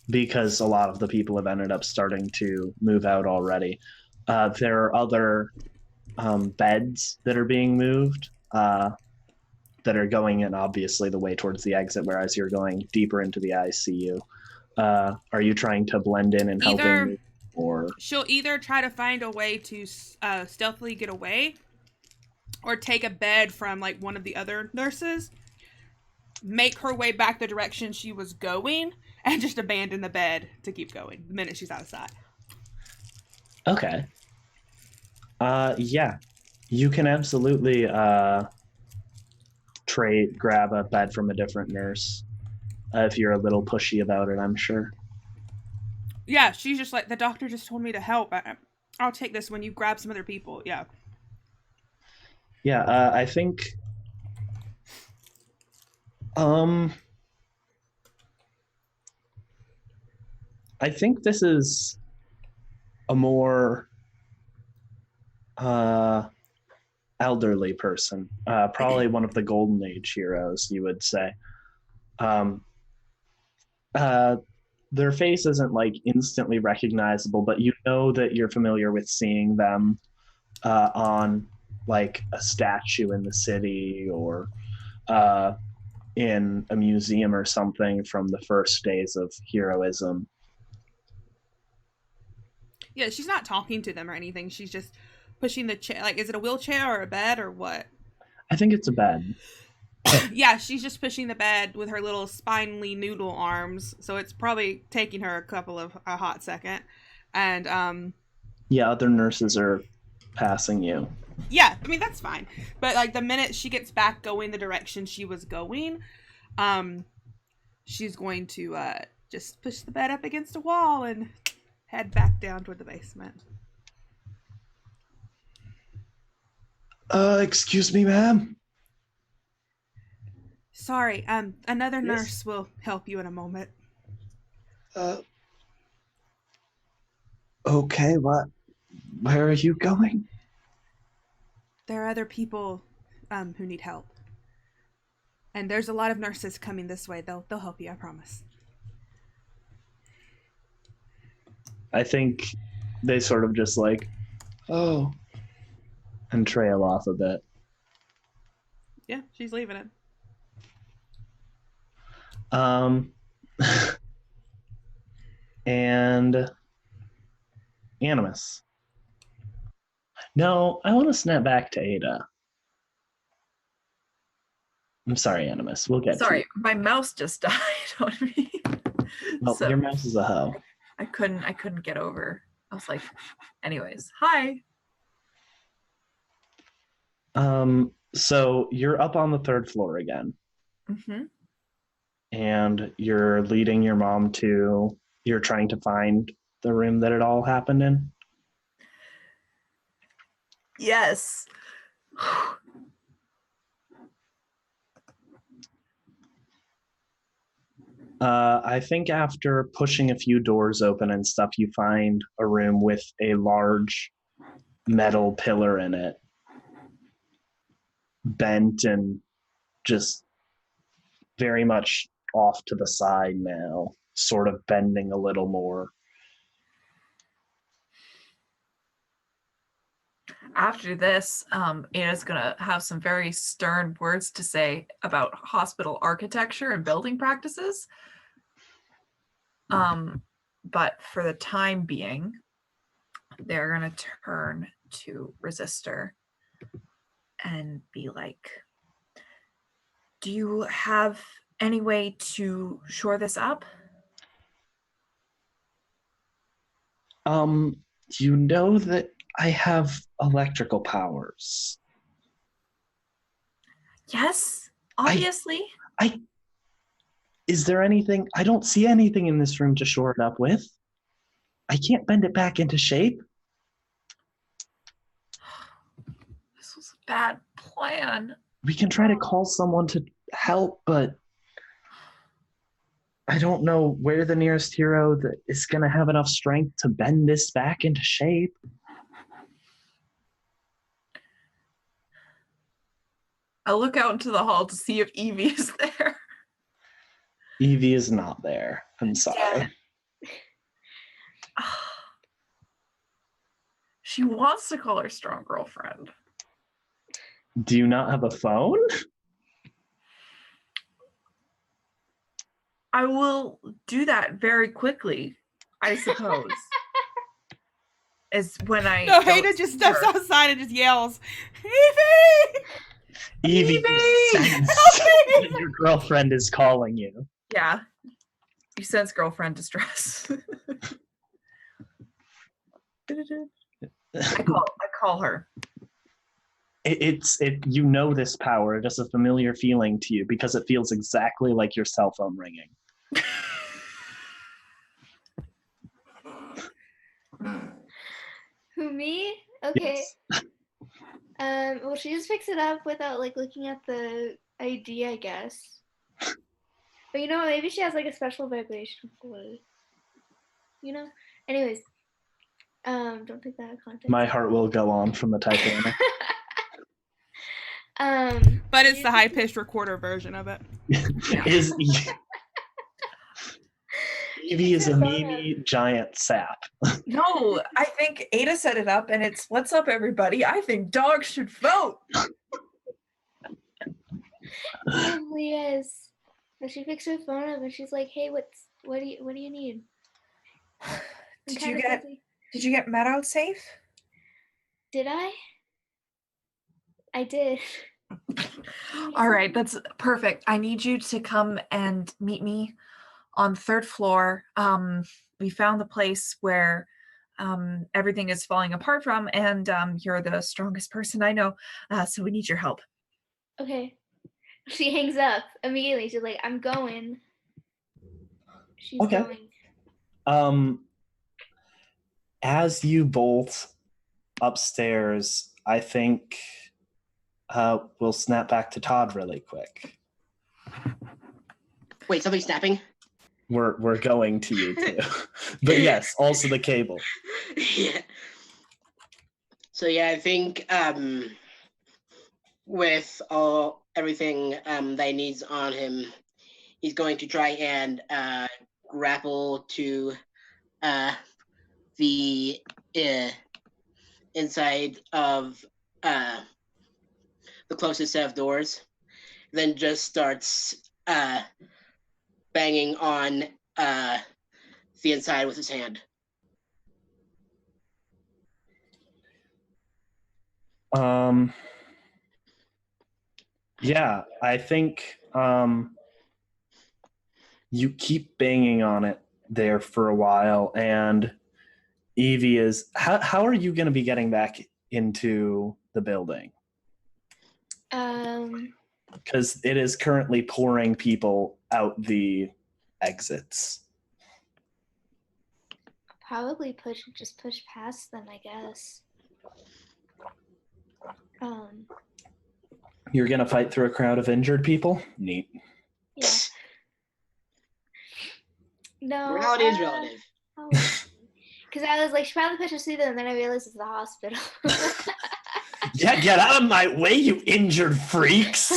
because a lot of the people have ended up starting to move out already. There are other beds that are being moved that are going in, obviously, the way towards the exit, whereas you're going deeper into the ICU. Are you trying to blend in and helping? Or she'll either try to find a way to stealthily get away, or take a bed from like one of the other nurses, make her way back the direction she was going, and just abandon the bed to keep going the minute she's outside. Okay. Yeah. You can absolutely grab a bed from a different nurse if you're a little pushy about it, I'm sure. Yeah, she's just like, the doctor just told me to help. I'll take this when you grab some other people. Yeah. Yeah, um I think this is a more elderly person, probably one of the Golden Age heroes, you would say. Um, uh, their face isn't like instantly recognizable, but you know that you're familiar with seeing them on like a statue in the city or in a museum or something from the first days of heroism. Yeah, she's not talking to them or anything. She's just pushing the chair. Like, is it a wheelchair or a bed or what? I think it's a bed. Yeah, she's just pushing the bed with her little spindly noodle arms. So it's probably taking her a hot second. And Yeah, other nurses are passing you. yeah, I mean that's fine. But like the minute she gets back going the direction she was going, she's going to just push the bed up against a wall and head back down toward the basement. Excuse me, ma'am. Sorry, another Yes? nurse will help you in a moment. Okay, what? Where are you going? There are other people who need help. And there's a lot of nurses coming this way. They'll help you, I promise. I think they sort of just like, oh, and trail off a bit. Yeah, she's leaving it. And Animus. No, I want to snap back to Ada. I'm sorry, Animus. We'll get to Sorry, you. my mouse just died on me. Well, So your mouse is a hoe. I couldn't get over. I was like, anyways, hi. So you're up on the third floor again, Mm-hmm. and you're leading your mom to. You're trying to find the room that it all happened in. Yes. I think after pushing a few doors open and stuff, you find a room with a large metal pillar in it, bent and just very much off to the side now, sort of bending a little more. After this, Ada's gonna have some very stern words to say about hospital architecture and building practices. But for the time being, they're gonna turn to Resistor and be like, do you have any way to shore this up? You know that I have electrical powers. Yes, obviously. Is there anything? I don't see anything in this room to shore it up with. I can't bend it back into shape. This was a bad plan. We can try to call someone to help, but I don't know where the nearest hero that is going to have enough strength to bend this back into shape. I look out into the hall to see if Evie is there. Evie is not there. I'm sorry. She wants to call her strong girlfriend. Do you not have a phone? I will do that very quickly, I suppose. Is when I No, don't Ada just see steps her. outside and just yells, Evie! Evie, Evie! you sense that your girlfriend is calling you. Yeah. You sense girlfriend distress. I call her. You know this power. It is a familiar feeling to you because it feels exactly like your cell phone ringing. Who, me? Okay. Yes. Well, she just picks it up without like looking at the ID, I guess. But you know, maybe she has like a special vibration for it. You know? Anyways, don't take that out of context. My heart will go on from the Titanic. But it's the high pitched recorder version of it. Is Evie is a meme giant sap. No, I think Ada set it up, and it's what's up, everybody. I think dogs should vote. Probably is. But she picks her phone up and she's like, "Hey, what do you need?" Did you get Meadow safe? Did I? I did. All right, that's perfect. I need you to come and meet me on 3rd floor. We found the place where everything is falling apart from, and you're the strongest person I know, so we need your help. Okay. She hangs up immediately. She's like, "I'm going." She's Okay. going. As you bolt upstairs, I think we'll snap back to Todd really quick. Wait, somebody's snapping? We're going to you too. But yes, also the cable. Yeah. So yeah, I think with everything that he needs on him, he's going to try and grapple to the inside of the closest set of doors, then just starts banging on the inside with his hand. Yeah, I think you keep banging on it there for a while, and Evie is how are you going to be getting back into the building? Because it is currently pouring people out the exits. Probably push past them, I guess. You're going to fight through a crowd of injured people? Neat. Yeah. No. Reality is relative. Because I was like, she probably pushes through them, and then I realized it's the hospital. Yeah, get out of my way, you injured freaks!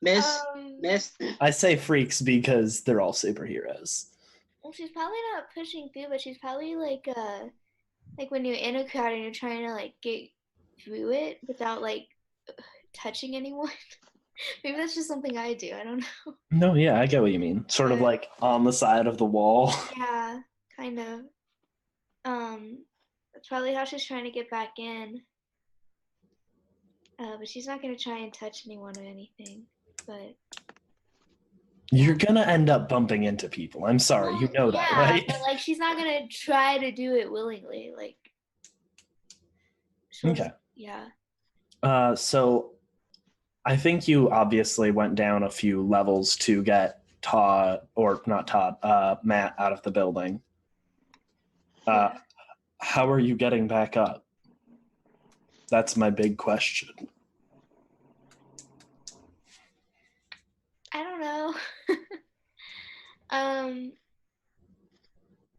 Miss. I say freaks because they're all superheroes. Well, she's probably not pushing through, but she's probably like when you're in a crowd and you're trying to like get through it without like touching anyone. Maybe that's just something I do. I don't know. No, yeah, I get what you mean. Sort of like on the side of the wall. Yeah, kind of. That's probably how she's trying to get back in. But she's not gonna try and touch anyone or anything. But you're gonna end up bumping into people. I'm sorry, you know that, right? But like, she's not gonna try to do it willingly. Like, okay. Yeah. So I think you obviously went down a few levels to get Matt out of the building. How are you getting back up? That's my big question. I don't know.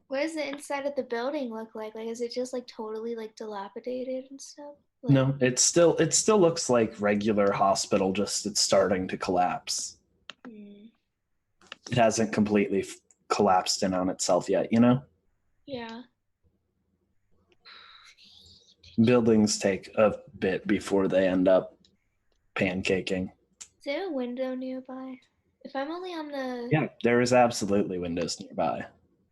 What does the inside of the building look like? Like, is it just like totally like dilapidated and stuff? Like, no, it still looks like regular hospital, just it's starting to collapse. It hasn't completely collapsed in on itself yet, you know? Yeah. Buildings take a bit before they end up pancaking. Is there a window nearby? If I'm only on the... Yeah, there is absolutely windows nearby.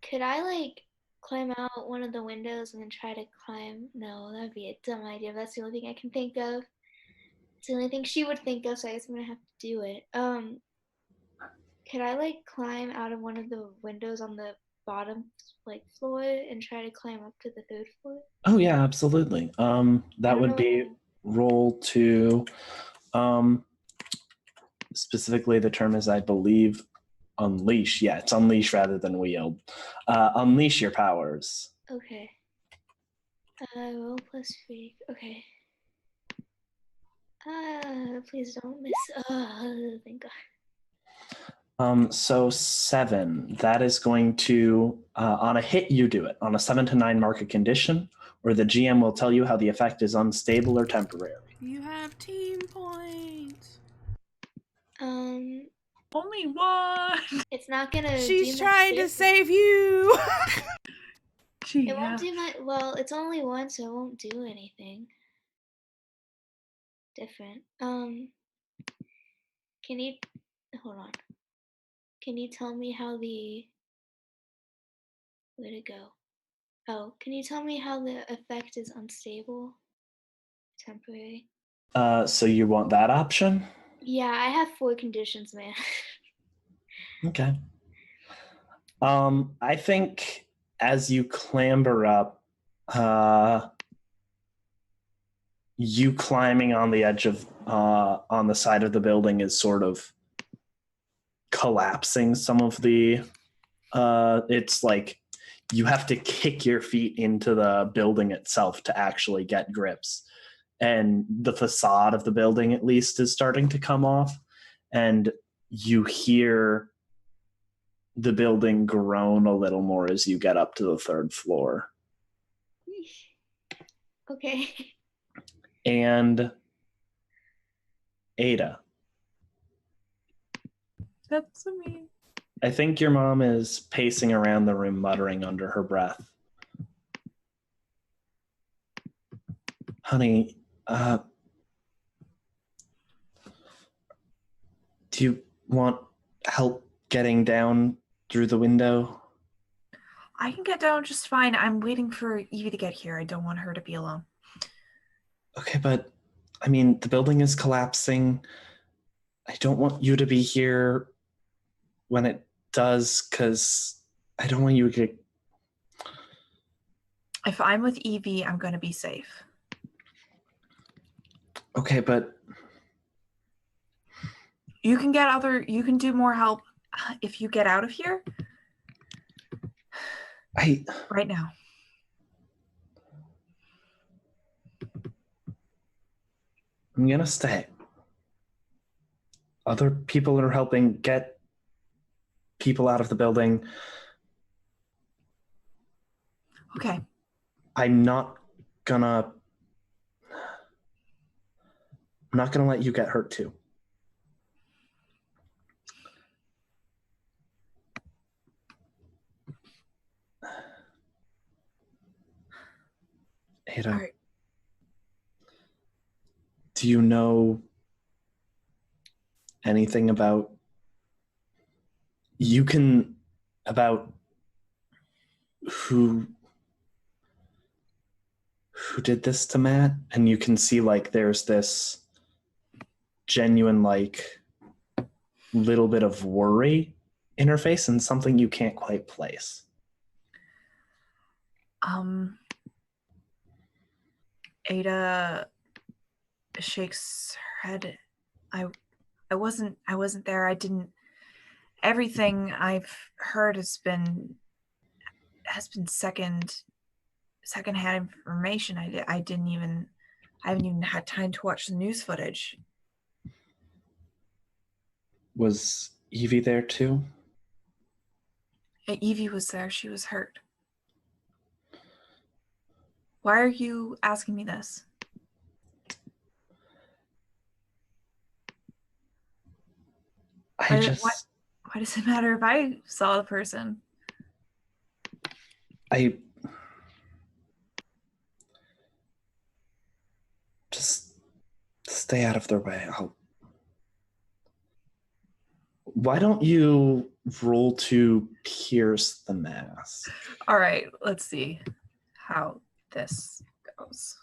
Could I like climb out one of the windows and then try to climb? No, that'd be a dumb idea. That's the only thing I can think of. It's the only thing she would think of, so I guess I'm gonna have to do it. Could I like climb out of one of the windows on the bottom floor and try to climb up to the third floor? Oh yeah, absolutely. That would be roll to, specifically the term is, I believe, unleash. Yeah, it's unleash rather than wield. Unleash your powers. Okay. Roll plus 3. Okay. Please don't miss. Thank God. So 7. That is going to, on a hit, you do it. On a 7 to 9, mark a condition, or the GM will tell you how the effect is unstable or temporary. You have team points. Only one. It's not gonna. She's do much trying to difference. save you. It won't do much. Well, it's only one, so it won't do anything different. Can you hold on? Can you tell me how the where'd it go? Oh, can you tell me how the effect is unstable, temporary? So you want that option? Yeah, I have 4 conditions, man. Okay. I think as you clamber up, you climbing on the edge of, on the side of the building is sort of collapsing some of the, it's like you have to kick your feet into the building itself to actually get grips. And the facade of the building, at least, is starting to come off. And you hear the building groan a little more as you get up to the 3rd floor. Okay. And Ada, That's me. I think your mom is pacing around the room, muttering under her breath. Honey, do you want help getting down through the window? I can get down just fine. I'm waiting for Evie to get here. I don't want her to be alone. Okay, but I mean, the building is collapsing. I don't want you to be here when it does, because I don't want you to get... If I'm with Evie, I'm going to be safe. Okay, but you can do more help if you get out of here. Right now. I'm gonna stay. Other people are helping get people out of the building. Okay. I'm not gonna let you get hurt too. Ada, all right. Do you know anything about who did this to Matt? And you can see like there's this genuine like little bit of worry in her face and something you can't quite place. Ada shakes her head. I wasn't there. I didn't. Everything I've heard has been secondhand information. I haven't even had time to watch the news footage. Was Evie there too? Evie was there. She was hurt. Why are you asking me this? Why does it matter if I saw the person? I just stay out of their way. Why don't you roll to pierce the mask? All right, let's see how this goes.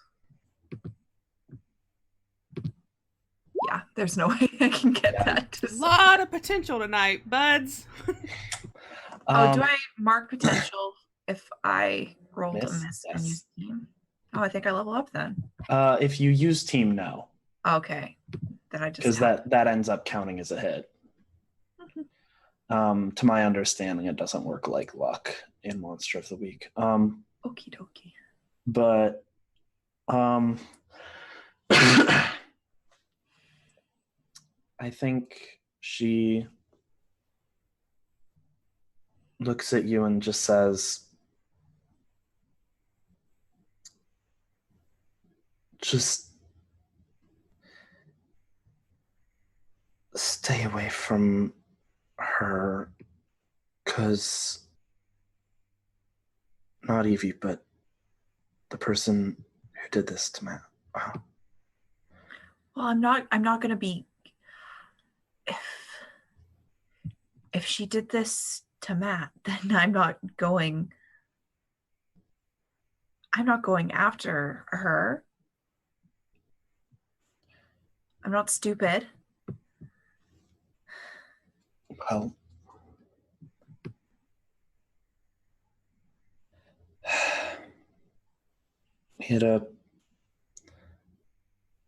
Yeah, there's no way I can get that. A lot of potential tonight, buds. Do I mark potential if I rolled a Miss? miss and Yes. used team? Oh, I think I level up then. If you use team, no. Okay. Then I just Because that ends up counting as a hit. To my understanding, it doesn't work like luck in Monster of the Week. Okie dokie. But I think she looks at you and just says, just stay away from her, because not Evie, but the person who did this to Matt. Well, I'm not gonna be if she did this to Matt, then I'm not going after her. I'm not stupid. Well, Hida,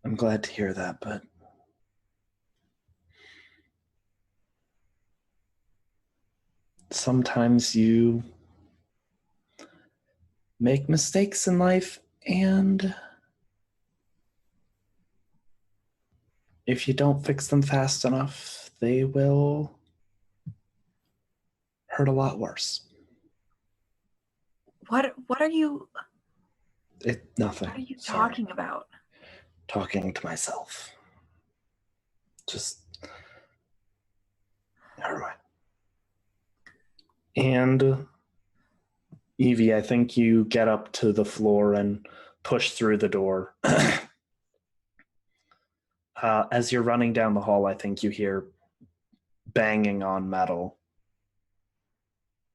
I'm glad to hear that, but sometimes you make mistakes in life, and if you don't fix them fast enough, they will hurt a lot worse. What are you Nothing. What are you Sorry. talking about? Talking to myself. Just never mind. And Evie, I think you get up to the floor and push through the door. As you're running down the hall, I think you hear banging on metal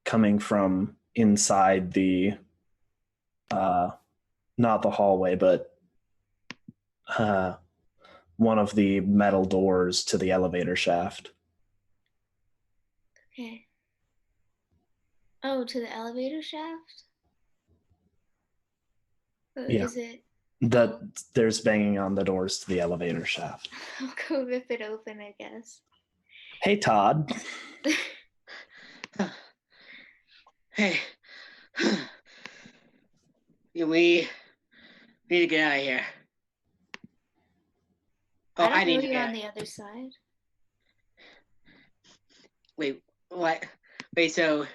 coming from inside the not the hallway, but one of the metal doors to the elevator shaft. Okay. Oh, to the elevator shaft? Yeah. Is it? There's banging on the doors to the elevator shaft. I'll go rip it open, I guess. Hey, Todd. Hey. Yeah, we need to get out of here. Oh, I don't need know to you're get on the other side. Wait, what? Wait, so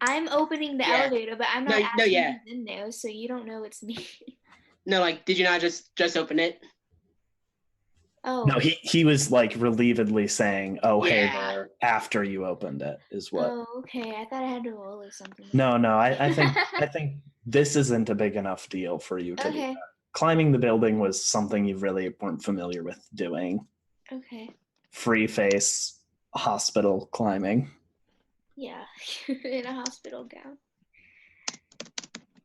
I'm opening the Yeah. elevator, but I'm No, not no, asking yeah. who's in there, so you don't know it's me. no, like, did you not just open it? Oh. No, he was like relievedly saying, "Oh, hey Yeah. there," after you opened it, is what. Oh, okay. I thought I had to roll or something. No, I think this isn't a big enough deal for you to do Okay. that. Climbing the building was something you really weren't familiar with doing. Okay. Free face hospital climbing. Yeah. In a hospital gown.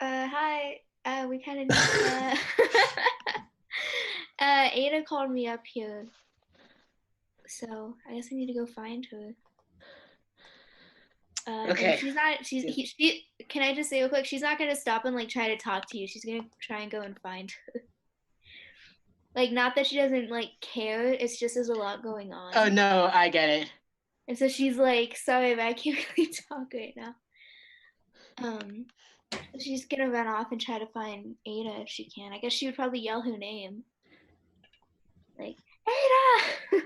Hi. We kind of need Ada called me up here. So I guess I need to go find her. Okay. And she's not. She. Can I just say real quick? She's not gonna stop and like try to talk to you. She's gonna try and go and find her. Like, not that she doesn't like care. It's just there's a lot going on. Oh no, I get it. And so she's like, "Sorry, but I can't really talk right now." She's gonna run off and try to find Ada if she can. I guess she would probably yell her name, like Ada.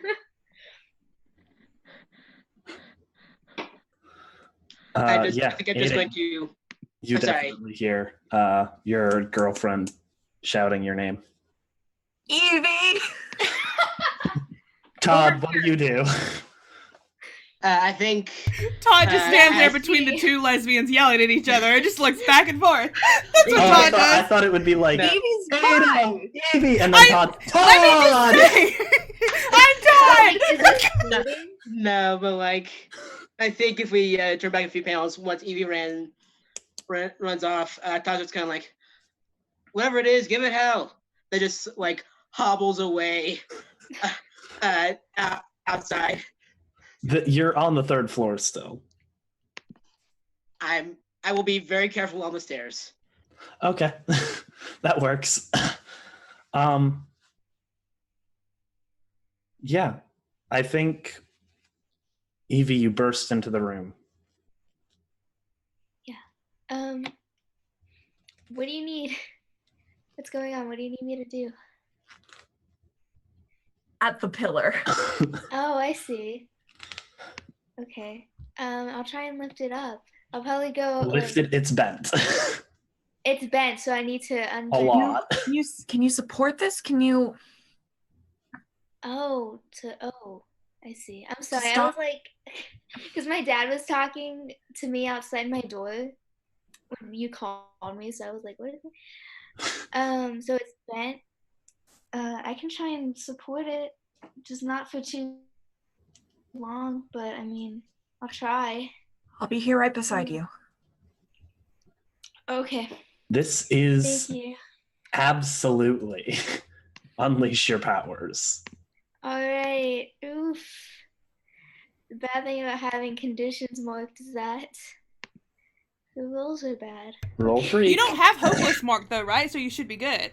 I think I'm just Ada, going to. you sorry. definitely hear your girlfriend shouting your name. Evie! Todd, what do you do? I think Todd just stands there I between the see. two lesbians yelling at each other and just looks back and forth. That's what Oh, Todd I does. thought it would be like, No. Evie's Ada, fine! Evie, and then Todd. Let me Todd! just say, I'm Todd. Is this flirting? no, but like, I think if we turn back a few panels, once Evie runs off, Todd's just kind of like, whatever it is, give it hell. That just like hobbles away outside. You're on the third floor still. I will be very careful on the stairs. Okay, that works. Yeah, I think Evie, you burst into the room. What do you need? What's going on? What do you need me to do? At the pillar. Oh, I see. Okay. I'll try and lift it up. I'll probably go. Lift it. It's bent. It's bent, so I need to A unbend. lot. Can you support this? Can you? Oh, I see. I'm sorry. I Stop. was like, because my dad was talking to me outside my door when you called me, so I was like, what is it? So it's bent. I can try and support it, just not for too long, but I mean, I'll try. I'll be here right beside you. Okay. This Thank is you. absolutely unleash your powers. All right. Oof. The bad thing about having conditions marked is that the rules are bad. Roll free. You don't have hopeless marked though, right? So you should be good.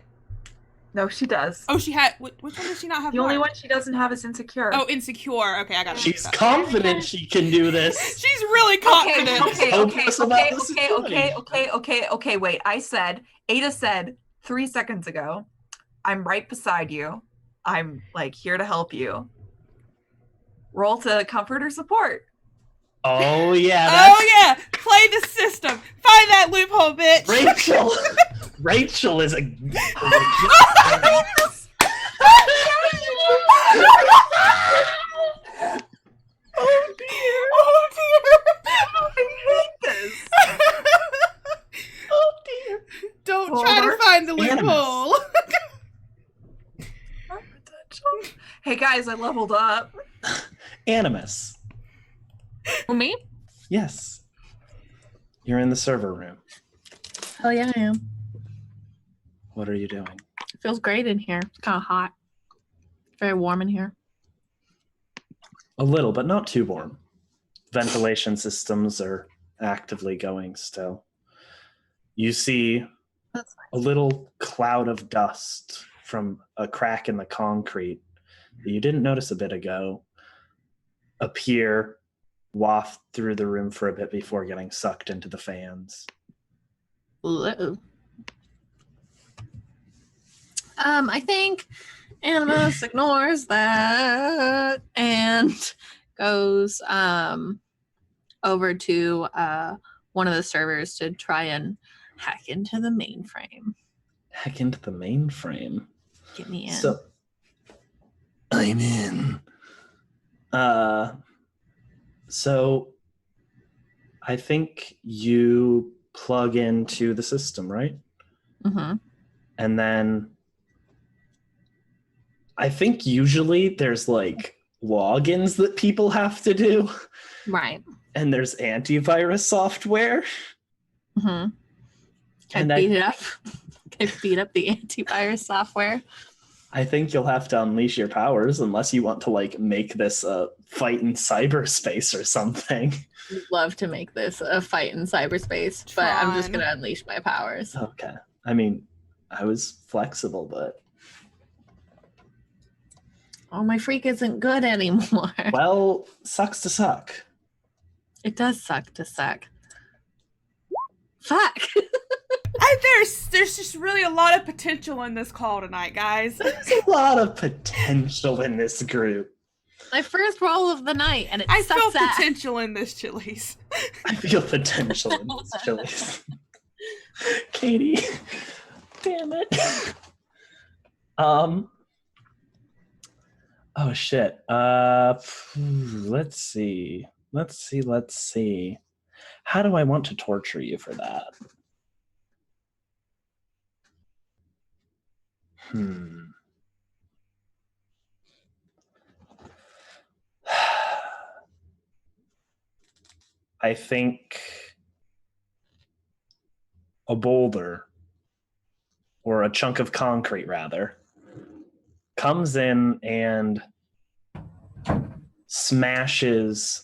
No, she does. Oh, she had. Which one does she not have? The only marked? one she doesn't have is insecure. Oh, insecure. Okay, I got it. She's confident she can do this. She's really confident. Okay. Wait, Ada said 3 seconds ago, I'm right beside you. I'm like here to help you. Roll to comfort or support. Oh yeah. Oh yeah. Play the system. Find that loophole, bitch. Rachel. Rachel is a. Oh dear. Oh dear. I hate this. Oh dear. Don't Hold try to on. find the loophole. Hey guys, I leveled up. Animus. Who, me? Yes. You're in the server room. Hell yeah, I am. What are you doing? It feels great in here. It's kind of hot. Very warm in here. A little, but not too warm. Ventilation systems are actively going still. You see That's a little cloud of dust from a crack in the concrete that you didn't notice a bit ago appear, waft through the room for a bit before getting sucked into the fans. Ooh. I think Animus ignores that and goes over to one of the servers to try and hack into the mainframe. Hack into the mainframe. Get me in. So I'm in. So I think you plug into the system, right? Mm-hmm. And then I think usually there's like logins that people have to do, Right. and there's antivirus software. Mm-hmm. And Can I beat it up? Can I beat up the antivirus software? I think you'll have to unleash your powers unless you want to like make this a fight in cyberspace or something. I'd love to make this a fight in cyberspace, but I'm just Fun. gonna unleash my powers. Okay. I mean, I was flexible, but Oh, my freak isn't good anymore. well, sucks to suck. It does suck to suck. Fuck. There's just really a lot of potential in this call tonight, guys. There's a lot of potential in this group. My first roll of the night, and it I sucks feel ass. potential in this Chili's. I feel potential in this Chili's. Katie, damn it. Oh shit. Let's see. How do I want to torture you for that? I think a boulder, or a chunk of concrete rather, comes in and smashes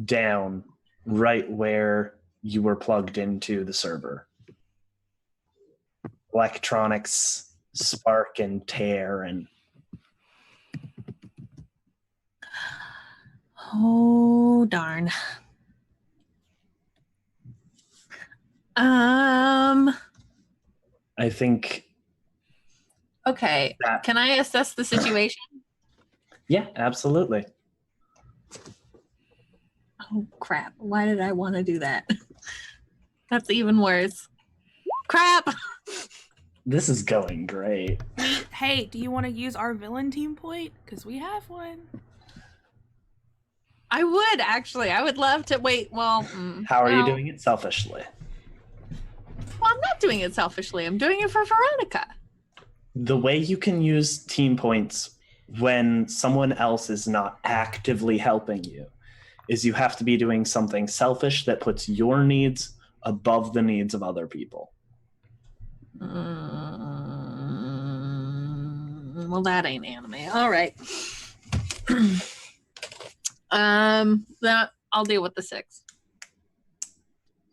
down right where you were plugged into the server. Electronics spark and tear, and Oh darn. I think Okay. that, Can I assess the situation? yeah, absolutely. Oh crap. Why did I want to do that? That's even worse. Crap. This is going great. Hey, do you want to use our villain team point? Because we have one. I would actually. I would love to wait. Well, How are you well, doing it selfishly? Well, I'm not doing it selfishly. I'm doing it for Veronica. The way you can use team points when someone else is not actively helping you is you have to be doing something selfish that puts your needs above the needs of other people. Well, that ain't anime. All right. Then I'll deal with the 6.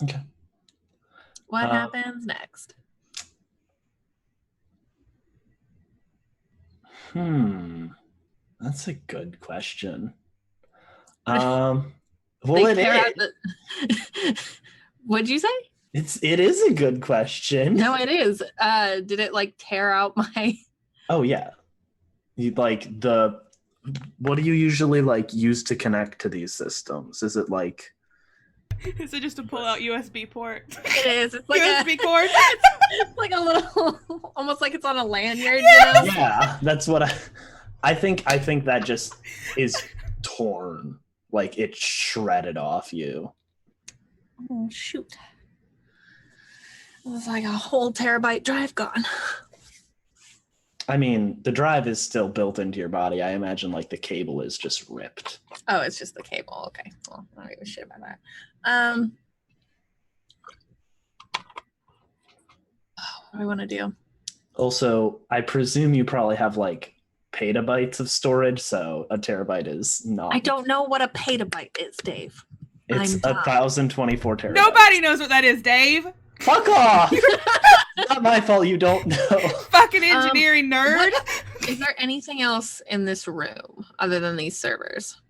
Okay. What happens next? That's a good question. Well, it is. What'd you say? It is a good question. No, it is. Did it like tear out my? Oh yeah. You like what do you usually like use to connect to these systems? Is it like? Is it just to pull out USB port? It is. It's like USB cord. It's like a little, almost like it's on a lanyard. You know? Yeah, that's what I think. I think that just is torn, like it's shredded off you. Oh shoot! It was like a whole terabyte drive gone. I mean, the drive is still built into your body. I imagine like the cable is just ripped. Oh, it's just the cable. Okay. Well, I don't give a shit about that. What do I want to do? Also, I presume you probably have like petabytes of storage, so a terabyte is not. I don't know what a petabyte is, Dave. It's I'm dumb. 1,024 terabytes. Nobody knows what that is, Dave. Fuck off! Not my fault you don't know. Fucking engineering nerd. Is there anything else in this room other than these servers?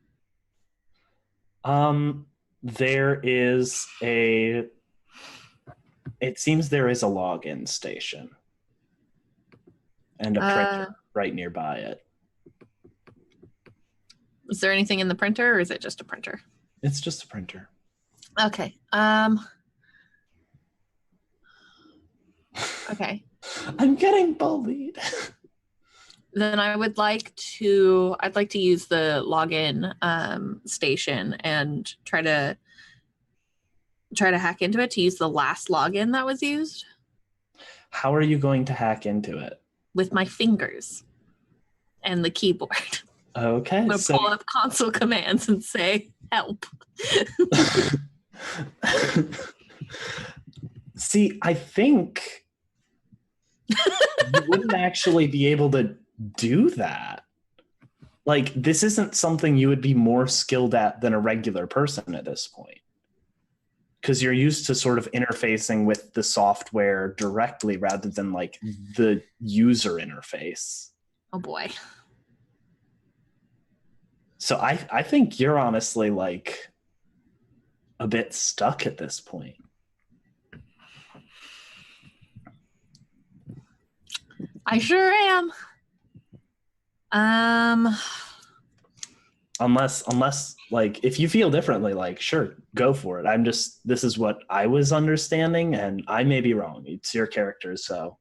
There is a. It seems there is a login station and a printer right nearby it. Is there anything in the printer, or is it just a printer? It's just a printer. Okay. Okay. I'm getting bullied. Then I'd like to use the login station and try to hack into it to use the last login that was used. How are you going to hack into it? With my fingers and the keyboard. Okay. I'm gonna pull up console commands and say help. See, I think you wouldn't actually be able to do that. Like, this isn't something you would be more skilled at than a regular person at this point. Because you're used to sort of interfacing with the software directly rather than like the user interface. Oh boy. So I think you're honestly like a bit stuck at this point. I sure am. Unless like if you feel differently, like sure, go for it. This is what I was understanding and I may be wrong. It's your character, so.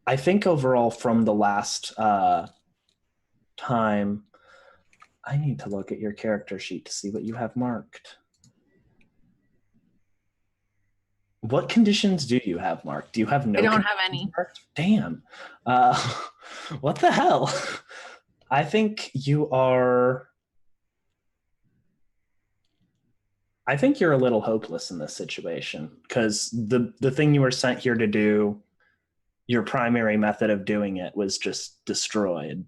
I think overall from the last time, I need to look at your character sheet to see what you have marked. What conditions do you have marked? Do you have no? I don't have any. Marked? Damn. What the hell? I think you are. I think you're a little hopeless in this situation because the thing you were sent here to do, your primary method of doing it was just destroyed.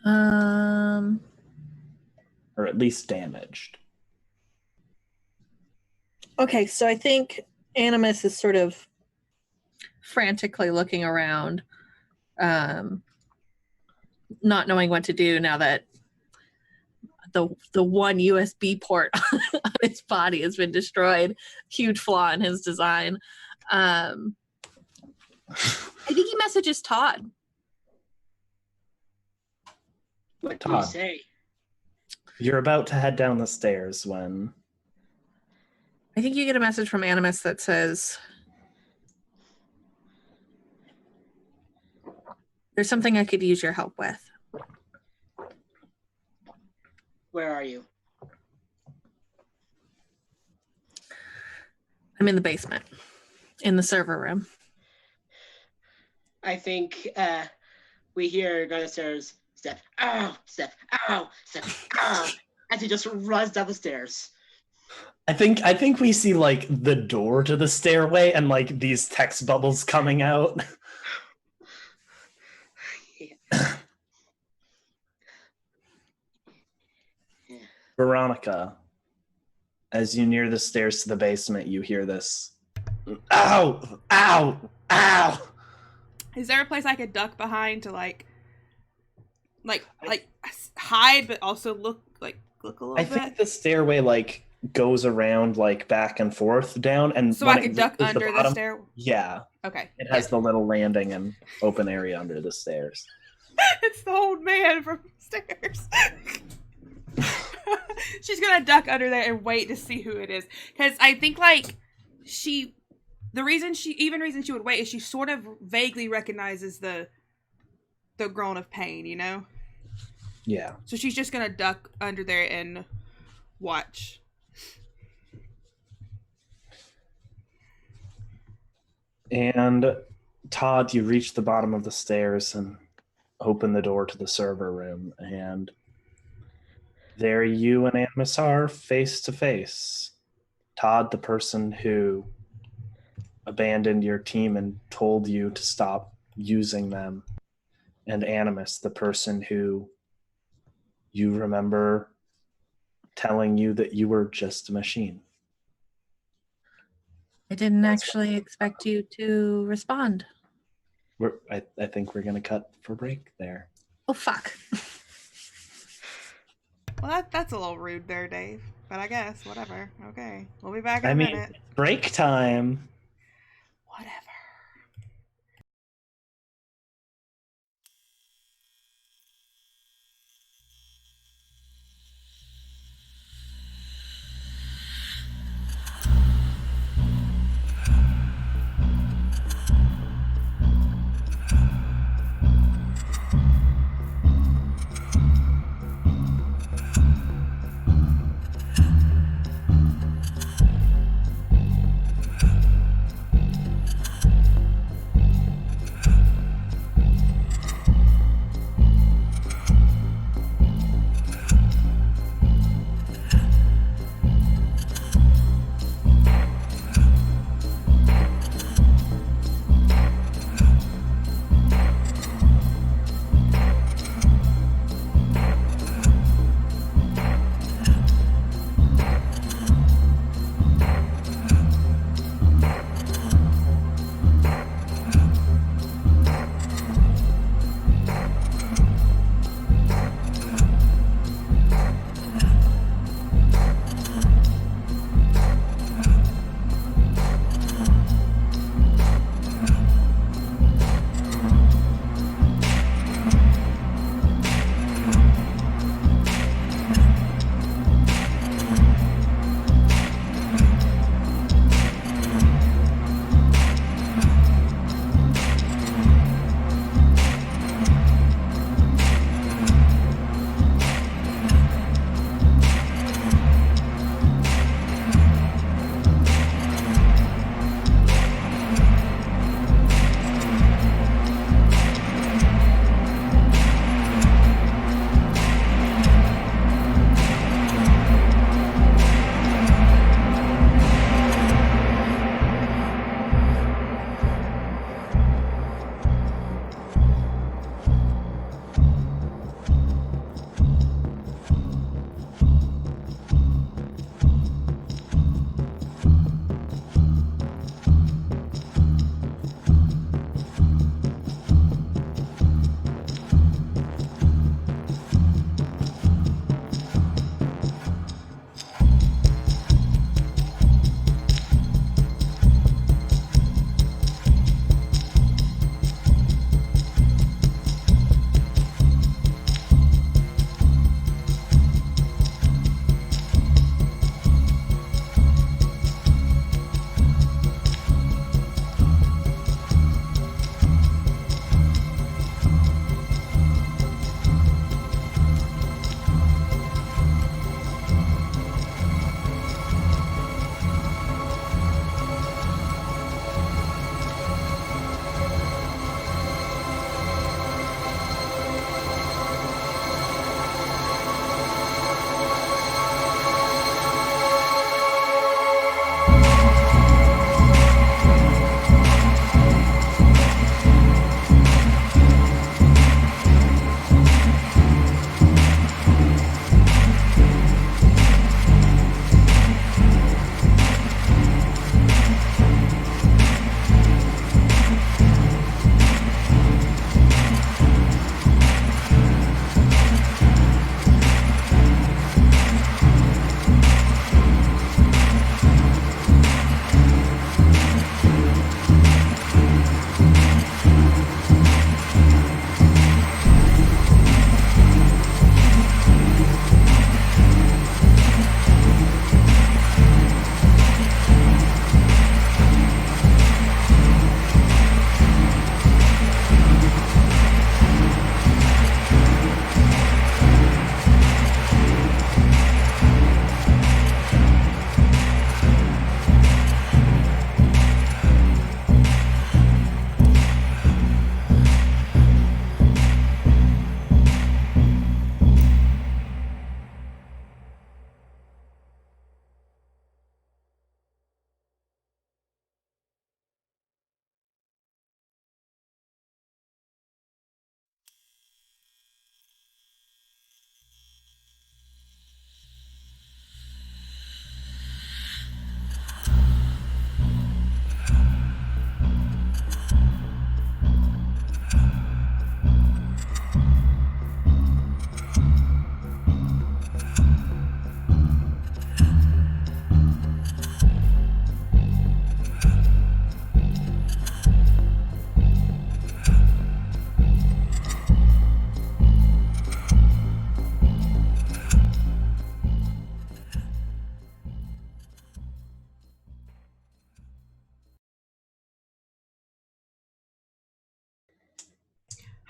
Or at least damaged. Okay, so I think Animus is sort of frantically looking around, not knowing what to do now that the one USB port on his body has been destroyed. Huge flaw in his design. I think he messages Todd. What do Todd. you say? You're about to head down the stairs when I think you get a message from Animus that says, "There's something I could use your help with." Where are you? I'm in the basement, in the server room. I think we hear going upstairs, Steph, ow, Steph, ow, Steph, ow, as he just runs down the stairs. I think we see like the door to the stairway and like these text bubbles coming out. Yeah. Veronica, as you near the stairs to the basement, you hear this. Ow! Ow! Ow! Is there a place I could duck behind to like hide, but also look a little I bit? think the stairway like goes around like back and forth down, and So when I could it duck reaches under the bottom, stair. Yeah, Okay. it has the little landing and open area under the stairs. It's the old man from upstairs. She's gonna duck under there and wait to see who it is, because I think like the reason she would wait is she sort of vaguely recognizes the groan of pain, you know. Yeah. So she's just gonna duck under there and watch. And Todd, you reach the bottom of the stairs and open the door to the server room, and there you and Animus are face to face. Todd, the person who abandoned your team and told you to stop using them, and Animus, the person who you remember telling you that you were just a machine. I didn't actually expect you to respond. I think we're going to cut for break there. Oh, fuck. Well, that's a little rude there, Dave. But I guess, whatever. Okay. We'll be back in I a mean, minute. break time. Whatever.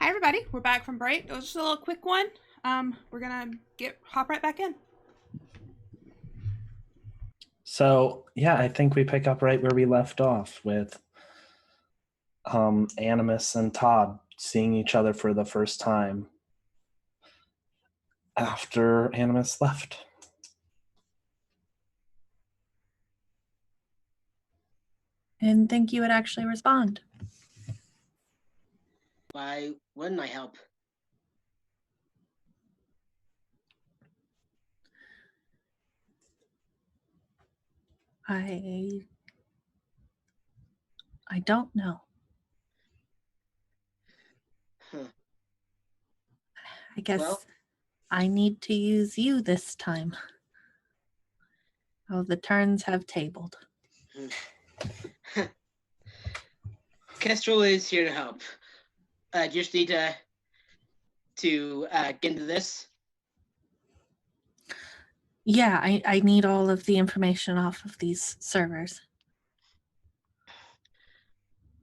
Hi, everybody. We're back from break. It was just a little quick one. We're gonna hop right back in. So yeah, I think we pick up right where we left off with Animus and Todd seeing each other for the first time after Animus left. I didn't think you would actually respond. Why wouldn't I help? I don't know. Huh. I guess Well- I need to use you this time. Oh, the turns have tabled. Kestrel is here to help. Just need to get into this. Yeah, I need all of the information off of these servers.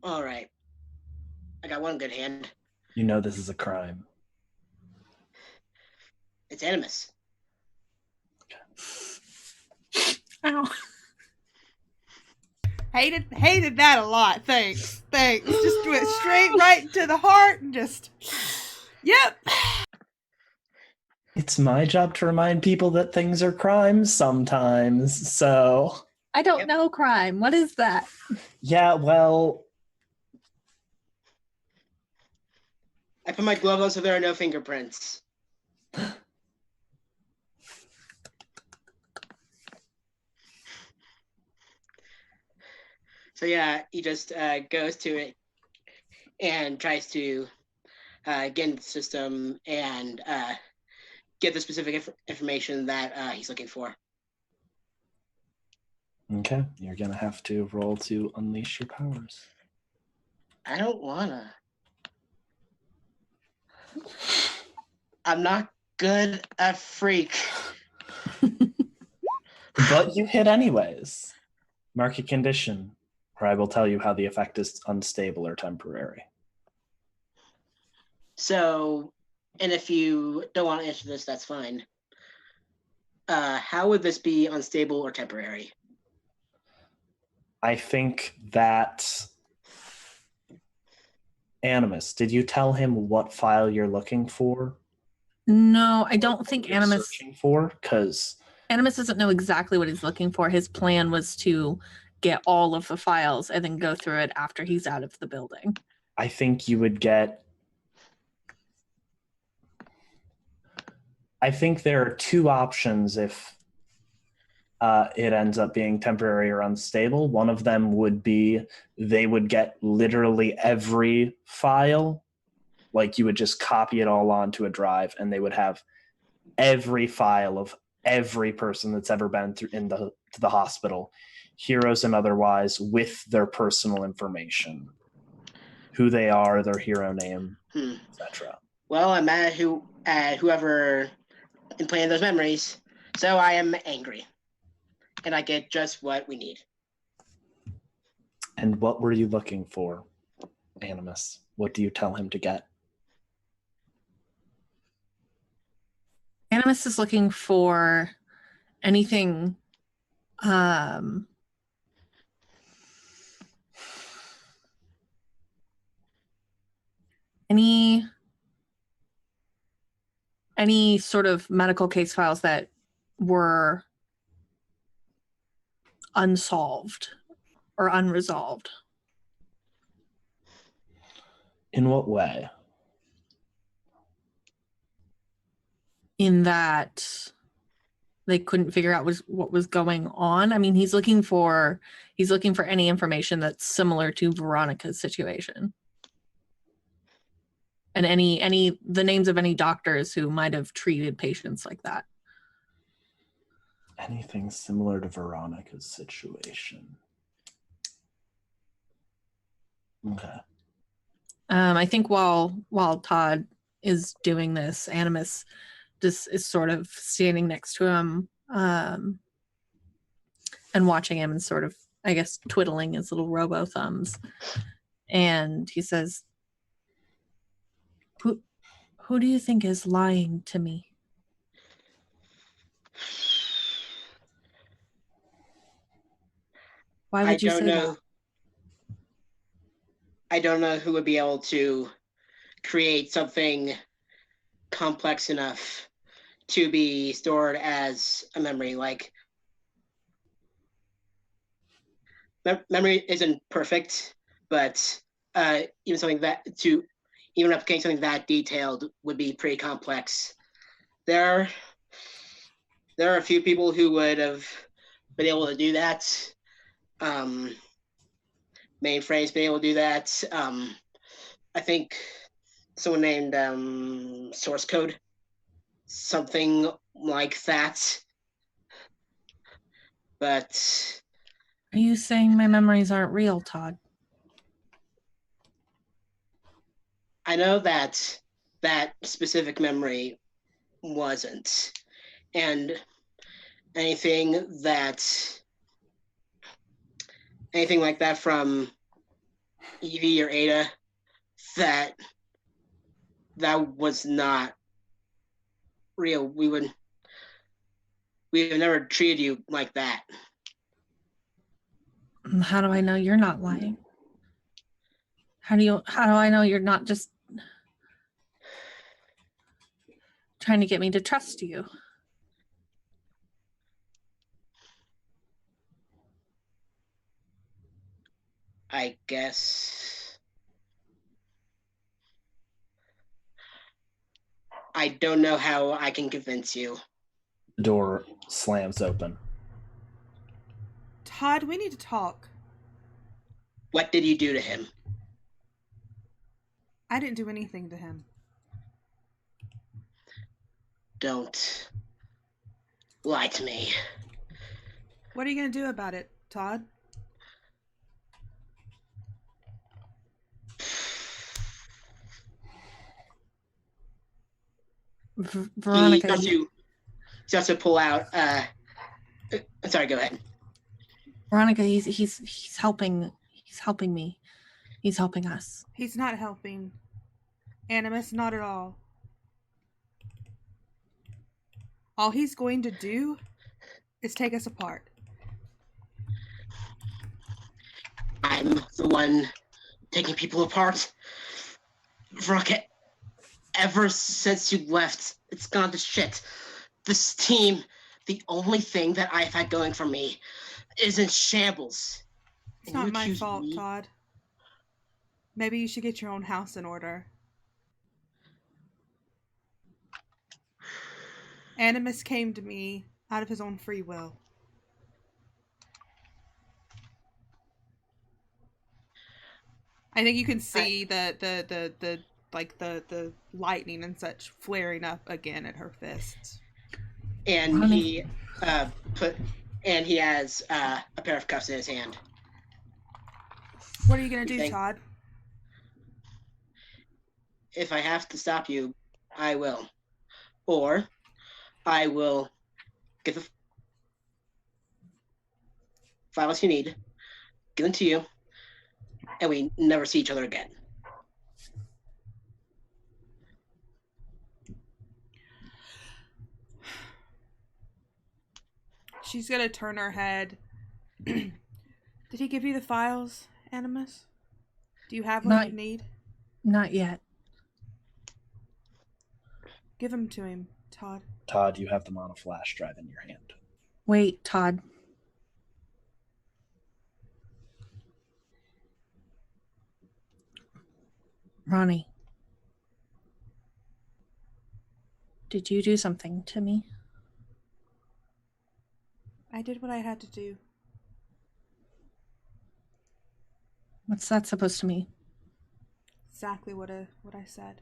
All right. I got one good hand. You know this is a crime. It's Animus. Ow. Hated that a lot. Thanks. Just went straight right to the heart and just. Yep. It's my job to remind people that things are crimes sometimes. So I don't Yep. know crime. What is that? yeah, well, I put my glove on so there are no fingerprints. So yeah, he just goes to it and tries to get into the system and get the specific information that he's looking for. okay, you're gonna have to roll to unleash your powers. I don't wanna. I'm not good at freak. But you hit anyways. Mark a condition, or I will tell you how the effect is unstable or temporary. So, and if you don't want to answer this, that's fine. How would this be unstable or temporary? I think that Animus, did you tell him what file you're looking for? No, I don't think You're Animus searching for? Because doesn't know exactly what he's looking for. His plan was to get all of the files and then go through it after he's out of the building. I think you would get. I think there are two options if it ends up being temporary or unstable. One of them would be they would get literally every file, like you would just copy it all onto a drive, and they would have every file of every person that's ever been through to the hospital, heroes and otherwise, with their personal information, who they are, their hero name, etc. Well, I'm mad at whoever implanted those memories, so I am angry, and I get just what we need. And what were you looking for, Animus? What do you tell him to get? Animus is looking for anything any sort of medical case files that were unsolved or unresolved. In what way? In that they couldn't figure out what was going on. I mean, he's looking for any information that's similar to Veronica's situation. And the names of any doctors who might have treated patients like that. Anything similar to Veronica's situation. Okay. I think while Todd is doing this, Animus just is sort of standing next to him and watching him and sort of, I guess, twiddling his little robo thumbs. And he says, Who do you think is lying to me? Why I would you don't say know. that? I don't know who would be able to create something complex enough to be stored as a memory. Like, memory isn't perfect, but even something that to even replicating something that detailed would be pretty complex. There are a few people who would have been able to do that. Mainframe's been able to do that. I think someone named Source Code, something like that. But Are you saying my memories aren't real, Todd? I know that that specific memory wasn't. And anything like that from Evie or Ada, that was not real. We would never treated you like that. How do I know you're not lying? How do I know you're not just trying to get me to trust you? I guess I don't know how I can convince you. The door slams open. Todd, we need to talk. What did you do to him? I didn't do anything to him. Don't lie to me. What are you going to do about it, Todd? Veronica, He starts to pull out. Sorry, go ahead. Veronica, he's helping. He's helping me. He's helping us. He's not helping. Animus, not at all. All he's going to do is take us apart. I'm the one taking people apart. Veronica, ever since you left, it's gone to shit. This team, the only thing that I've had going for me, is in shambles. It's not my fault, Todd. Maybe you should get your own house in order. Animus came to me out of his own free will. I think you can see the lightning and such flaring up again at her fists. And he he has a pair of cuffs in his hand. What are you gonna do, Todd? If I have to stop you, I will. Or I will get the files you need, give them to you, and we never see each other again. She's gonna turn her head. Did he give you the files, Animus? Do you have what you need? Not yet. Give them to him, Todd. Todd, you have them on a flash drive in your hand. Wait, Todd. Ronnie. Did you do something to me? I did what I had to do. What's that supposed to mean? Exactly what I said.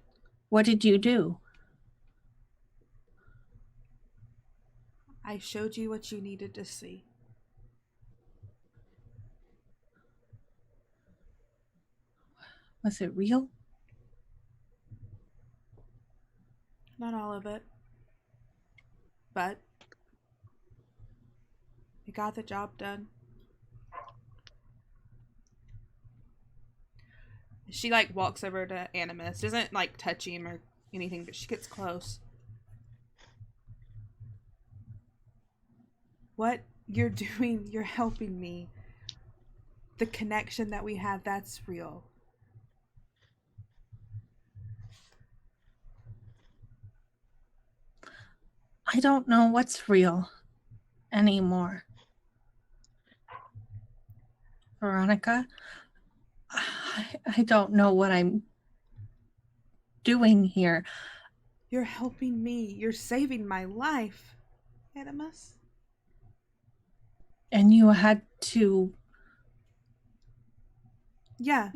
What did you do? I showed you what you needed to see. Was it real? Not all of it. But it got the job done. She walks over to Animus, doesn't touch him or anything, but she gets close. What you're doing, you're helping me. The connection that we had, that's real. I don't know what's real anymore. Veronica, I don't know what I'm doing here. You're helping me. You're saving my life, Animus. And you had to Yeah,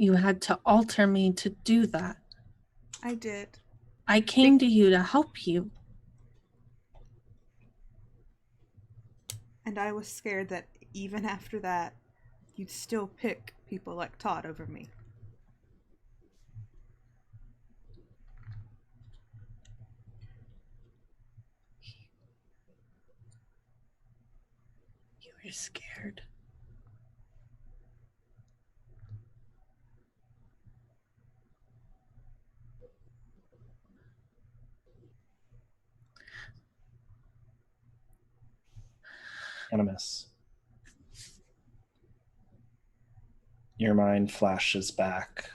alter me to do that. I did. I came to you to help you. And I was scared that even after that, you'd still pick people like Todd over me. You were scared. Animus. Your mind flashes back.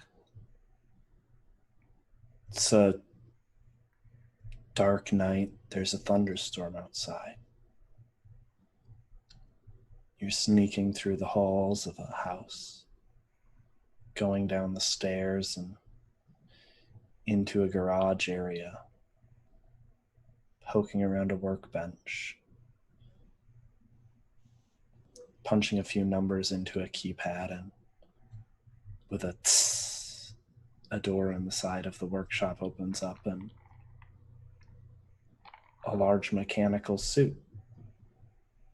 It's a dark night. There's a thunderstorm outside. You're sneaking through the halls of a house, going down the stairs and into a garage area, poking around a workbench, punching a few numbers into a keypad, and with a tss, a door on the side of the workshop opens up and a large mechanical suit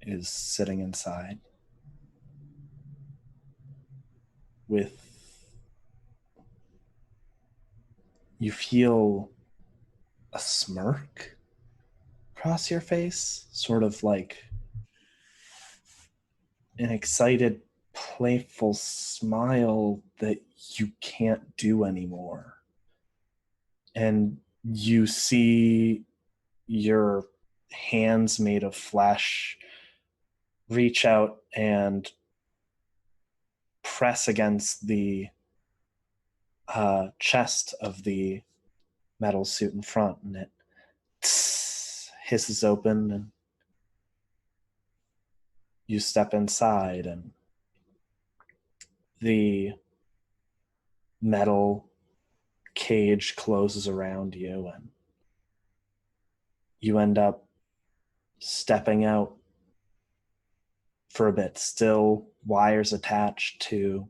is sitting inside with, you feel a smirk across your face, sort of like an excited, playful smile that you can't do anymore. And you see your hands made of flesh reach out and press against the chest of the metal suit in front, and it hisses open, and you step inside, and the metal cage closes around you, and you end up stepping out for a bit, still wires attached to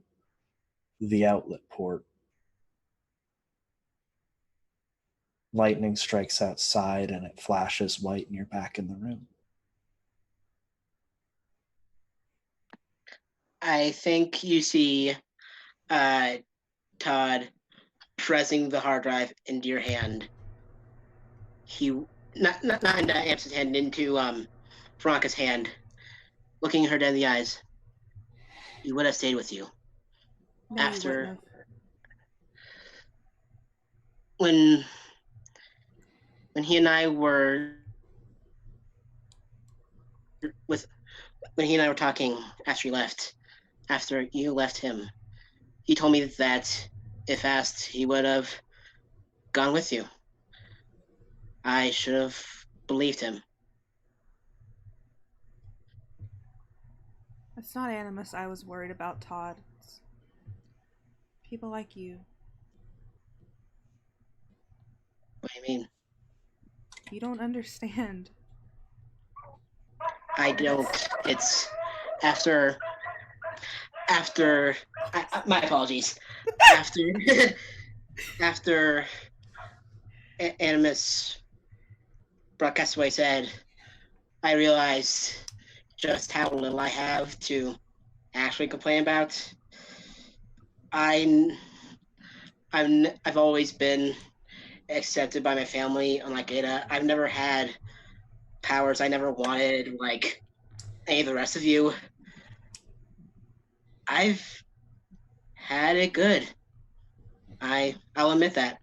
the outlet port. Lightning strikes outside and it flashes white and you're back in the room. I think you see Todd pressing the hard drive into your hand. He not into Amp's hand, into Veronica's hand, looking her dead in the eyes. He would have stayed with you. No, you After wouldn't have. when he and I were talking after you left him, he told me that if asked, he would have gone with you. I should have believed him. It's not Animus I was worried about, Todd. It's people like you. What do you mean? You don't understand. I don't. It's after my apologies. After Animus brought Castaway said, I realized just how little I have to actually complain about. I've always been accepted by my family, unlike Ada. I've never had powers I never wanted, like any of the rest of you. I've had it good. I'll admit that.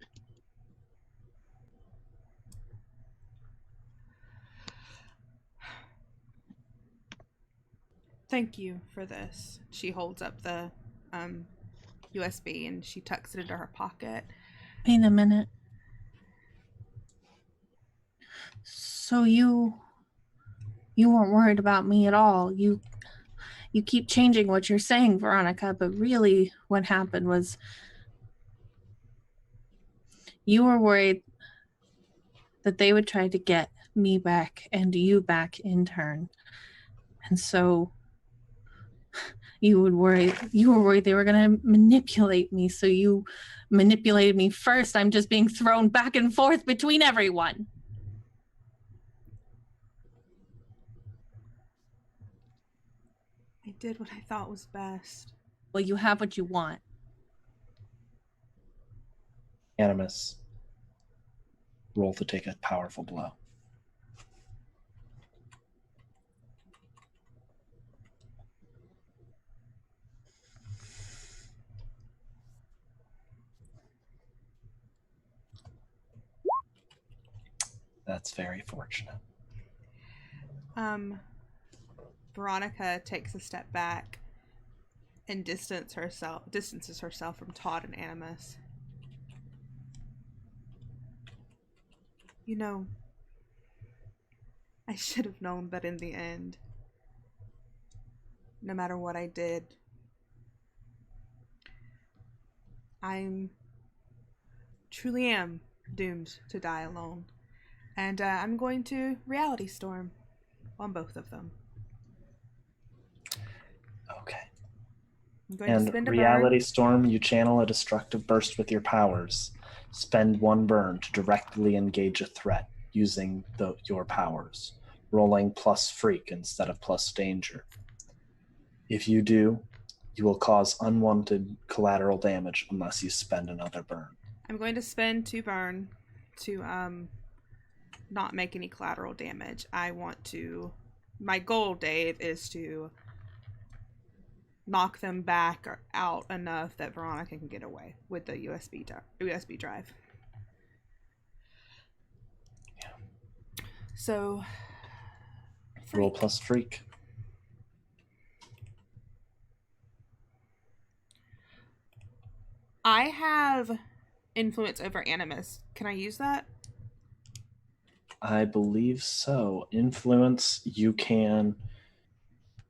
Thank you for this. She holds up the USB and she tucks it into her pocket. Wait a minute. So you weren't worried about me at all. You keep changing what you're saying, Veronica, but really what happened was you were worried that they would try to get me back and you back in turn. And so you were worried they were going to manipulate me, so you manipulated me first. I'm just being thrown back and forth between everyone. I did what I thought was best. Well, you have what you want. Animus, roll to take a powerful blow. That's very fortunate. Veronica takes a step back and distances herself from Todd and Animus. You know, I should have known that in the end, no matter what I did, I truly am doomed to die alone. And I'm going to reality storm on both of them. Okay. I'm going to spend And a reality burn. storm, you channel a destructive burst with your powers. Spend 1 burn to directly engage a threat using your powers, rolling plus freak instead of plus danger. If you do, you will cause unwanted collateral damage unless you spend another burn. I'm going to spend 2 burn to not make any collateral damage. My goal, Dave, is to knock them back or out enough that Veronica can get away with the USB drive. Yeah. So, Roll plus freak. I have influence over Animus. Can I use that? I believe so. Influence, you can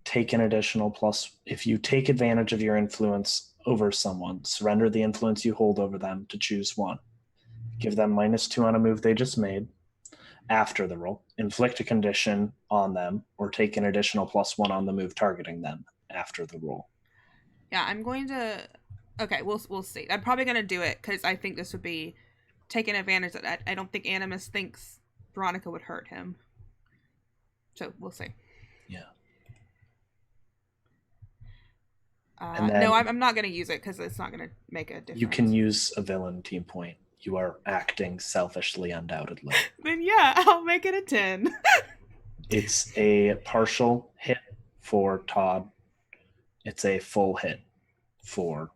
take an additional plus. If you take advantage of your influence over someone, surrender the influence you hold over them to choose one. Give them -2 on a move they just made after the roll. Inflict a condition on them or take an additional +1 on the move targeting them after the roll. Yeah, I'm going to... Okay, we'll see. I'm probably going to do it because I think this would be taking advantage of that. I don't think Animus thinks Veronica would hurt him. So, we'll see. Yeah. No, I'm not going to use it because it's not going to make a difference. You can use a villain team point. You are acting selfishly, undoubtedly. Then yeah, I'll make it a 10. It's a partial hit for Todd. It's a full hit for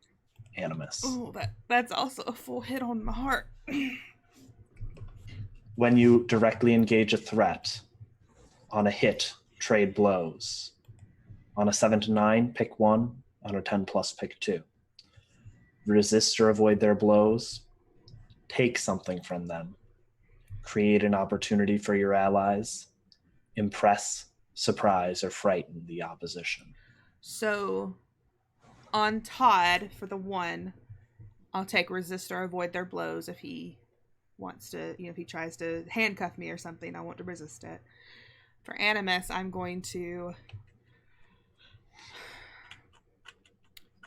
Animus. Oh, that's also a full hit on my heart. When you directly engage a threat, on a hit, trade blows. On a 7 to 9, pick 1. On a 10 plus, pick 2. Resist or avoid their blows. Take something from them. Create an opportunity for your allies. Impress, surprise, or frighten the opposition. So, on Todd, for the 1, I'll take resist or avoid their blows if he wants to, if he tries to handcuff me or something, I want to resist it. For Animus, I'm going to,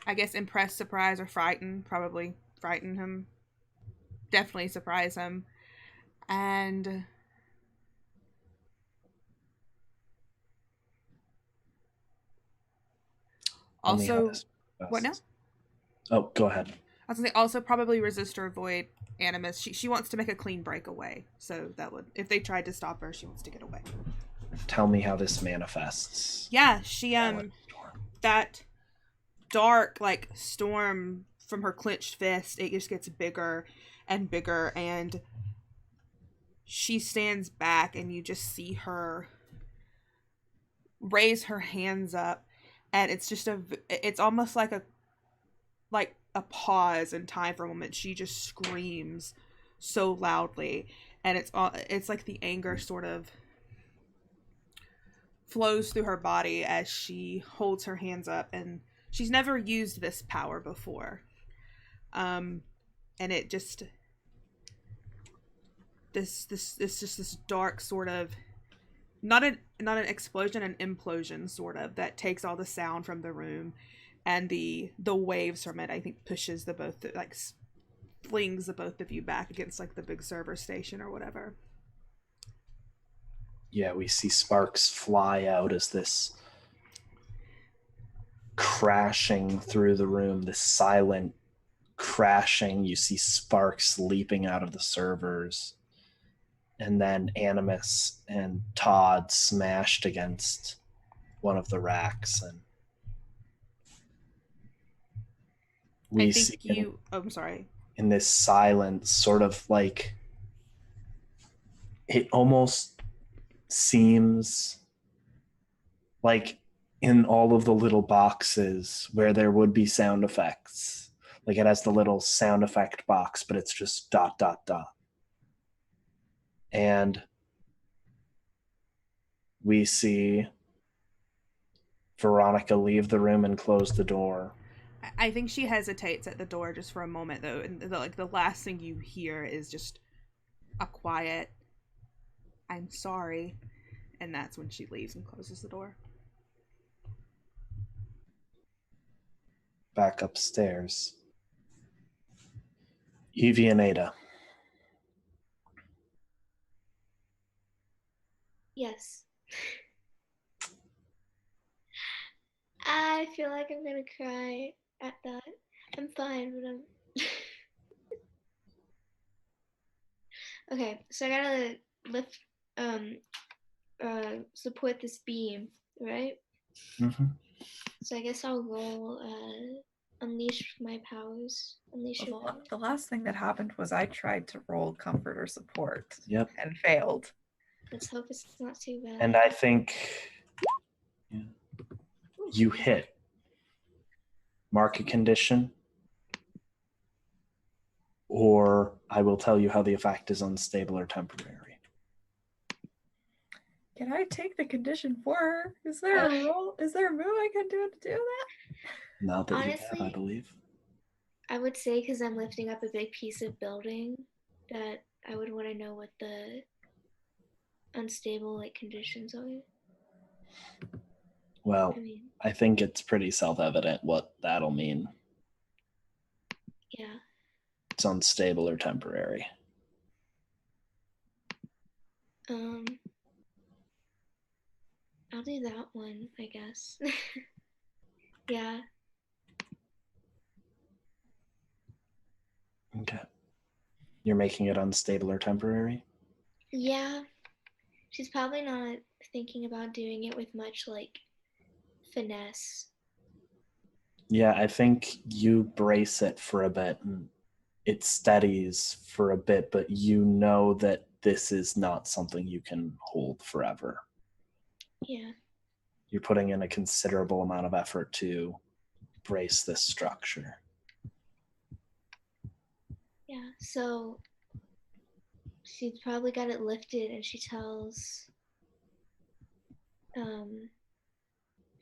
I guess, impress, surprise, or frighten. Probably frighten him. Definitely surprise him. And also, what now? Oh, go ahead. I was gonna say also probably resist or avoid Animus. She wants to make a clean breakaway, so that would, if they tried to stop her, she wants to get away. Tell me how this manifests. Yeah, she that dark like storm from her clenched fist, it just gets bigger and bigger, and she stands back, and you just see her raise her hands up, and it's just it's almost like a pause in time for a moment. She just screams so loudly, and it's like the anger sort of flows through her body as she holds her hands up, and she's never used this power before. And it just this dark sort of not an explosion, an implosion sort of that takes all the sound from the room, and the waves from it I think pushes the both like flings the both of you back against like the big server station or whatever. Yeah, we see sparks fly out as this crashing through the room, this silent crashing. You see sparks leaping out of the servers. And then Animus and Todd smashed against one of the racks. And we I think see I'm sorry. in this silence, sort of like it almost seems like in all of the little boxes where there would be sound effects, like it has the little sound effect box, but it's just dot, dot, dot. And we see Veronica leave the room and close the door. I think she hesitates at the door just for a moment though, and the last thing you hear is just a quiet "I'm sorry," and that's when she leaves and closes the door. Back upstairs, Evie and Ada. Yes. I feel like I'm gonna cry at that. I'm fine, but I'm okay. So I gotta lift, support this beam, right? Mm-hmm. So I guess I'll roll, unleash my powers. Unleash your Well, powers. the last thing that happened was I tried to roll comfort or support. Yep. And failed. Let's hope it's not too bad. And I think you hit. Mark a condition, or I will tell you how the effect is unstable or temporary. Can I take the condition for her? Is there a role? Is there a move I can do to do that? Not that Honestly, you have, I believe. I would say because I'm lifting up a big piece of building that I would want to know what the unstable like conditions are. Well, I mean, I think it's pretty self-evident what that'll mean. yeah. It's unstable or temporary. I'll do that one, I guess. Yeah. Okay. You're making it unstable or temporary? Yeah. She's probably not thinking about doing it with much like finesse. Yeah, I think you brace it for a bit and it steadies for a bit, but you know that this is not something you can hold forever. Yeah. You're putting in a considerable amount of effort to brace this structure. Yeah. So she's probably got it lifted and she tells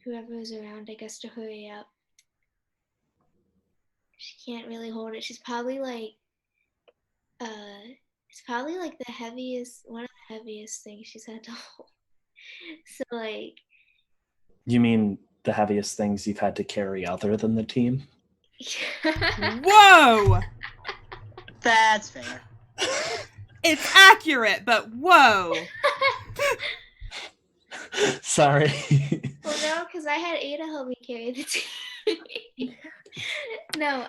whoever is around, I guess, to hurry up. She can't really hold it. She's probably like it's probably like the heaviest, one of the heaviest things she's had to hold. So like, You mean the heaviest things you've had to carry other than the team? Whoa! That's fair. It's accurate, but whoa. Sorry. Well, no, because I had Ada help me carry the team. No,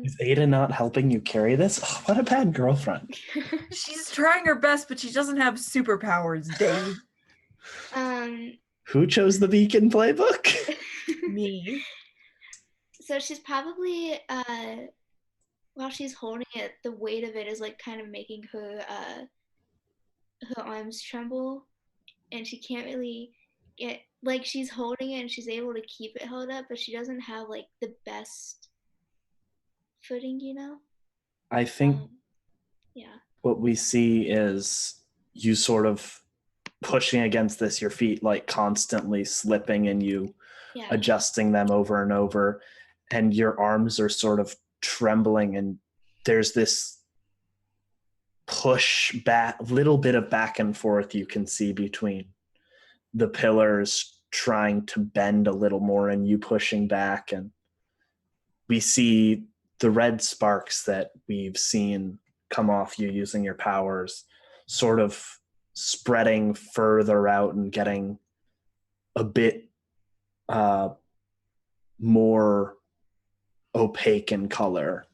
Is Ada not helping you carry this? Oh, what a bad girlfriend. She's trying her best, but she doesn't have superpowers, Dave. Who chose the beacon playbook? Me. So she's probably while she's holding it, the weight of it is like kind of making her arms tremble, and she can't really get like she's holding it and she's able to keep it held up, but she doesn't have like the best footing, you know? I think Yeah. what we see is you sort of pushing against this, your feet like constantly slipping and you Yeah. adjusting them over and over, and your arms are sort of trembling, and there's this push back, little bit of back and forth you can see between the pillars trying to bend a little more and you pushing back, and we see the red sparks that we've seen come off you using your powers sort of spreading further out and getting a bit more opaque in color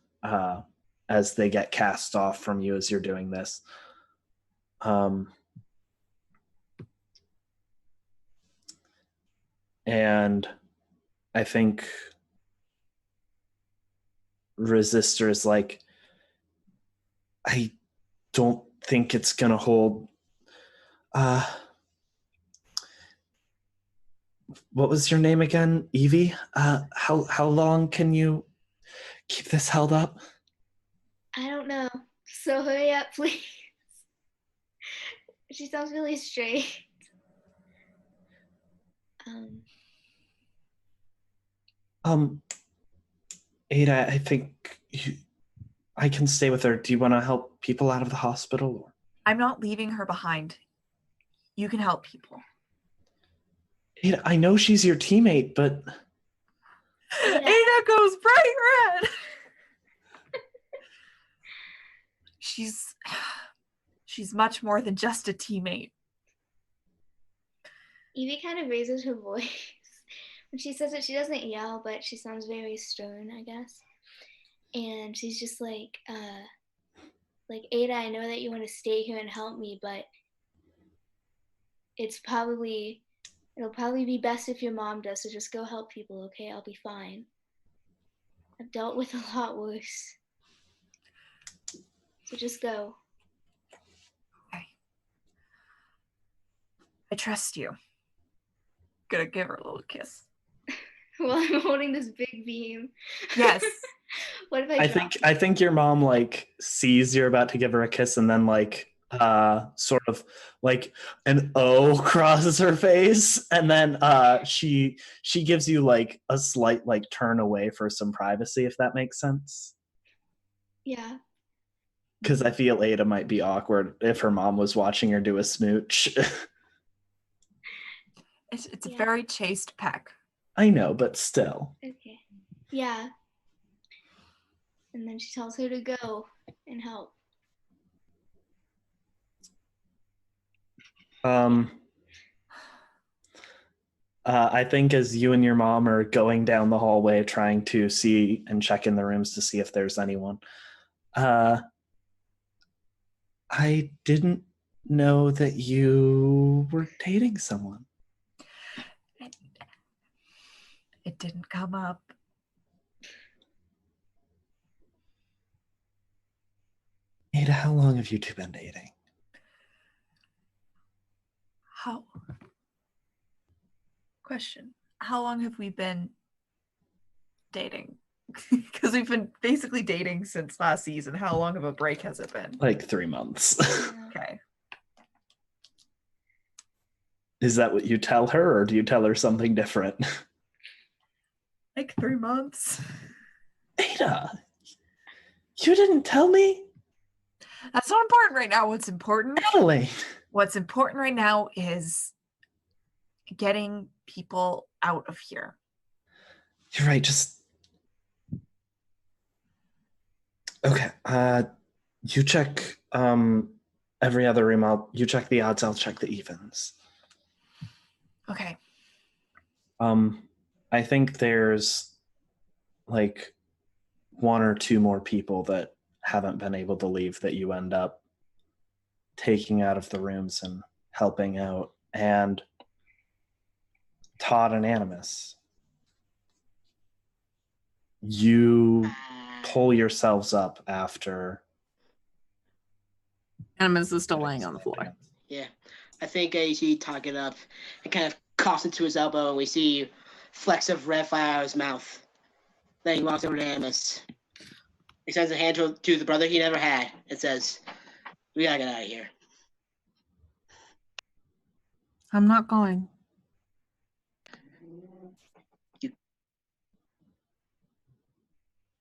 as they get cast off from you as you're doing this. And I think Resistor is like, I don't think it's gonna hold. What was your name again, Evie? How long can you keep this held up? I don't know. So hurry up, please. She sounds really straight. Ada, I think I can stay with her. Do you want to help people out of the hospital? I'm not leaving her behind. You can help people. Ada, I know she's your teammate, but Ada goes bright red. She's much more than just a teammate. Evie kind of raises her voice. When she says it, she doesn't yell, but she sounds very stern, I guess. And she's just like, Ada, I know that you want to stay here and help me, but it'll probably be best if your mom does, so just go help people, okay? I'll be fine. I've dealt with a lot worse. So just go. Okay. I trust you. Gonna give her a little kiss. While I'm holding this big beam. Yes. What if I think your mom like sees you're about to give her a kiss and then like sort of like an O crosses her face, and then she gives you like a slight like turn away for some privacy, if that makes sense. Yeah. Because I feel Ada might be awkward if her mom was watching her do a smooch. It's a very chaste peck. I know, but still. Okay. Yeah. And then she tells her to go and help. I think as you and your mom are going down the hallway trying to see and check in the rooms to see if there's anyone, I didn't know that you were dating someone. It didn't come up. Ada, how long have you two been dating? Question. How long have we been dating? Because we've been basically dating since last season. How long of a break has it been? Like 3 months. Okay. Is that what you tell her, or do you tell her something different? Like 3 months. Ada, you didn't tell me? That's not important right now. What's important? Adelaide. What's important right now is getting people out of here. You're right, just... Okay, you check every other room. You check the odds, I'll check the evens. Okay. I think there's like 1 or 2 more people that haven't been able to leave that you end up taking out of the rooms and helping out. And Todd and Animus, you pull yourselves up after. Animus is still laying on the floor. Yeah. I think as you talk it up and kind of coughs into his elbow, and we see flecks of red fly out of his mouth. Then he walks over to Animus. He sends a hand to the brother he never had and says, "We gotta get out of here." I'm not going.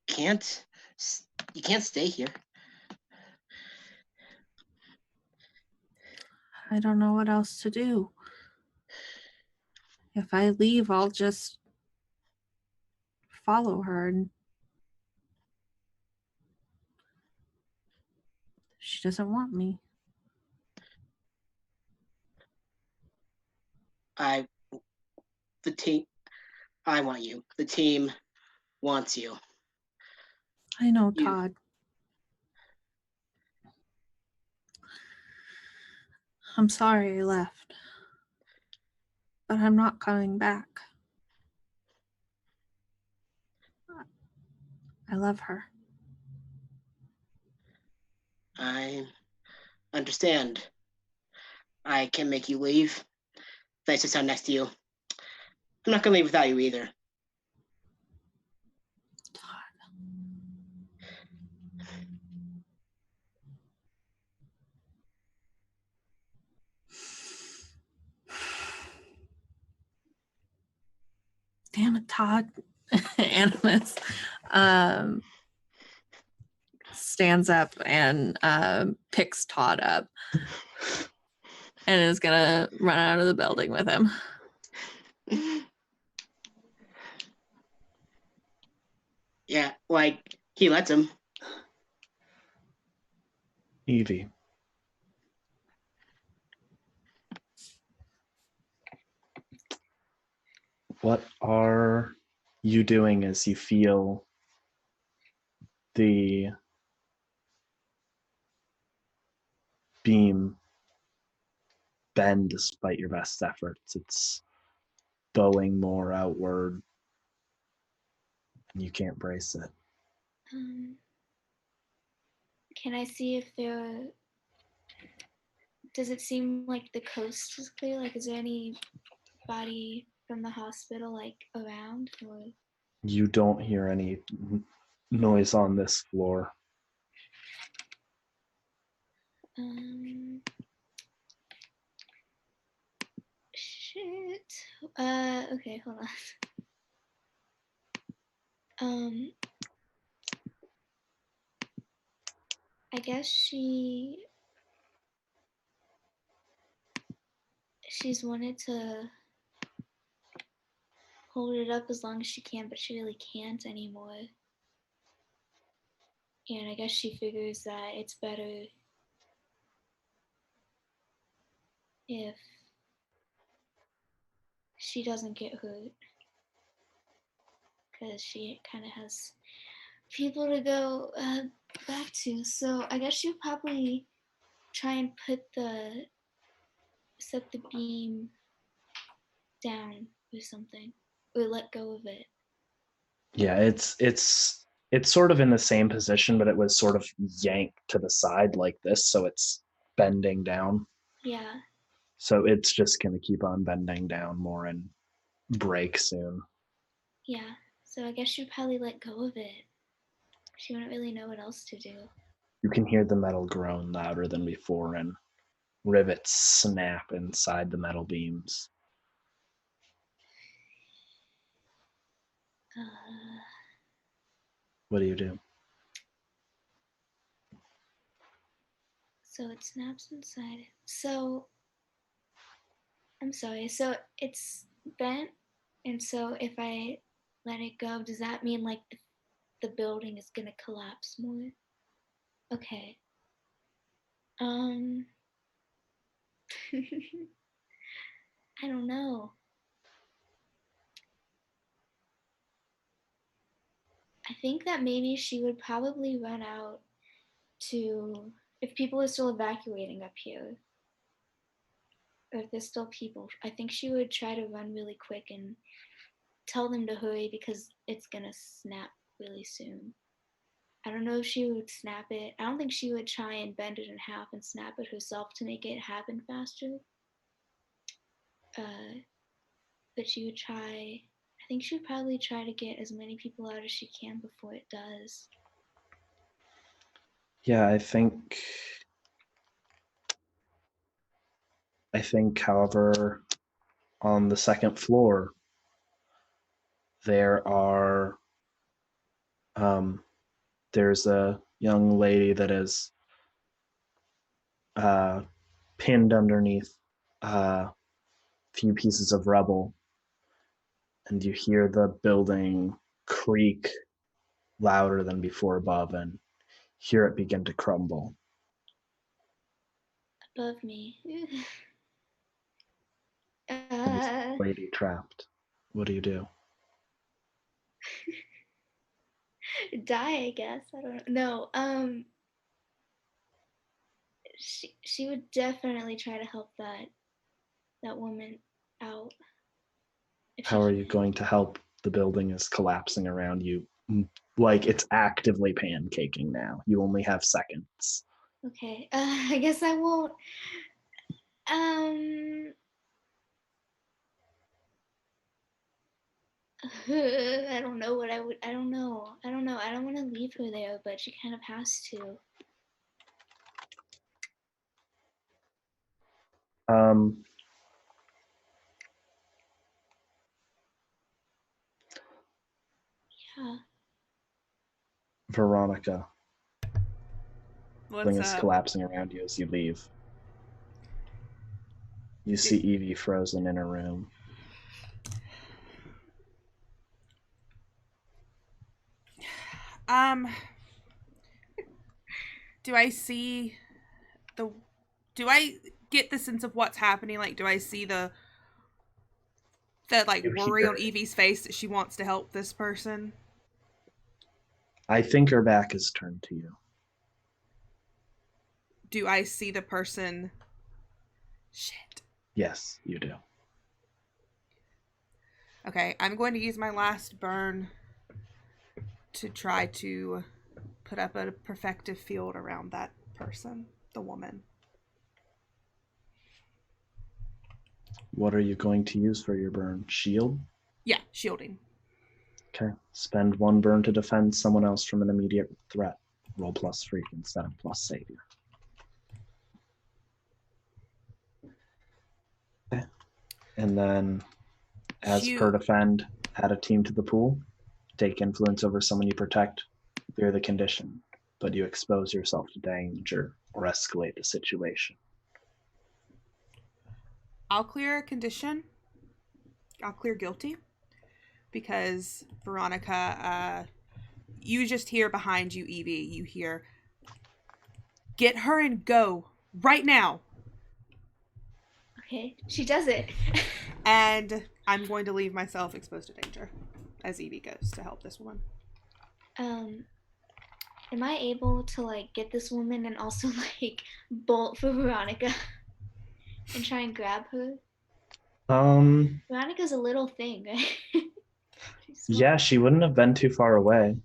Can't. You can't stay here. I don't know what else to do. If I leave, I'll just follow her, and she doesn't want me. I want you. The team wants you. I know, You- Todd. I'm sorry I left, but I'm not coming back. I love her. I understand. I can make you leave. Nice to sound next to you. I'm not gonna leave without you either. Damn it, Todd. Animus stands up and picks Todd up and is gonna run out of the building with him. Yeah, like he lets him. Evie. What are you doing as you feel the beam bend despite your best efforts? It's bowing more outward. You can't brace it. Can I see if there? Does it seem like the coast is clear? Like, is there anybody from the hospital like around? Or You don't hear any noise on this floor. shit. Okay, hold on. I guess she's wanted to hold it up as long as she can, but she really can't anymore. And I guess she figures that it's better if she doesn't get hurt, because she kind of has people to go back to. So I guess she'll probably try and set the beam down or something, or let go of it. Yeah, it's sort of in the same position, but it was sort of yanked to the side like this, so it's bending down. Yeah. So it's just gonna keep on bending down more and break soon. Yeah. So I guess she'll probably let go of it. She wouldn't really know what else to do. You can hear the metal groan louder than before, and rivets snap inside the metal beams. What do you do? So it snaps inside. So I'm sorry. So it's bent, and so if I let it go, does that mean like the building is gonna collapse more? Okay. I don't know. I think that maybe she would probably run out to, if people are still evacuating up here, or if there's still people, I think she would try to run really quick and tell them to hurry because it's gonna snap really soon. I don't know if she would snap it. I don't think she would try and bend it in half and snap it herself to make it happen faster. but she would try. I think she would probably try to get as many people out as she can before it does. Yeah, I think, however, on the second floor, there's a young lady that is pinned underneath a few pieces of rubble, and you hear the building creak louder than before above, and hear it begin to crumble. Above me. And you see the lady trapped. What do you do? Die, I guess. I don't know. No, she would definitely try to help that woman out. How are you going to help? The building is collapsing around you. Like it's actively pancaking now. You only have seconds. Okay. I guess I won't. I don't know what I would. I don't know. I don't want to leave her there, but she kind of has to. Yeah. Veronica, What's building is up? collapsing around you as you leave. You see Evie frozen in her room. Do I see the? Do I get the sense of what's happening? Like, do I see the like You worry hear on it. Evie's face that she wants to help this person? I think her back is turned to you. Do I see the person? Shit. Yes, you do. Okay, I'm going to use my last burn to try to put up a protective field around that person, the woman. What are you going to use for your burn? Shield? Yeah, shielding. Okay. Spend 1 burn to defend someone else from an immediate threat. Roll plus freak instead of plus savior. Okay. And then, as per defend, add a team to the pool. Take influence over someone you protect. Fear the condition, but you expose yourself to danger or escalate the situation. I'll clear a condition. I'll clear guilty. Because, Veronica, you just hear behind you, Evie, you hear, "Get her and go. Right now." Okay. She does it. And I'm going to leave myself exposed to danger as Evie goes to help this woman. Am I able to like get this woman and also like bolt for Veronica and try and grab her? Veronica's a little thing, right? Yeah, she wouldn't have been too far away.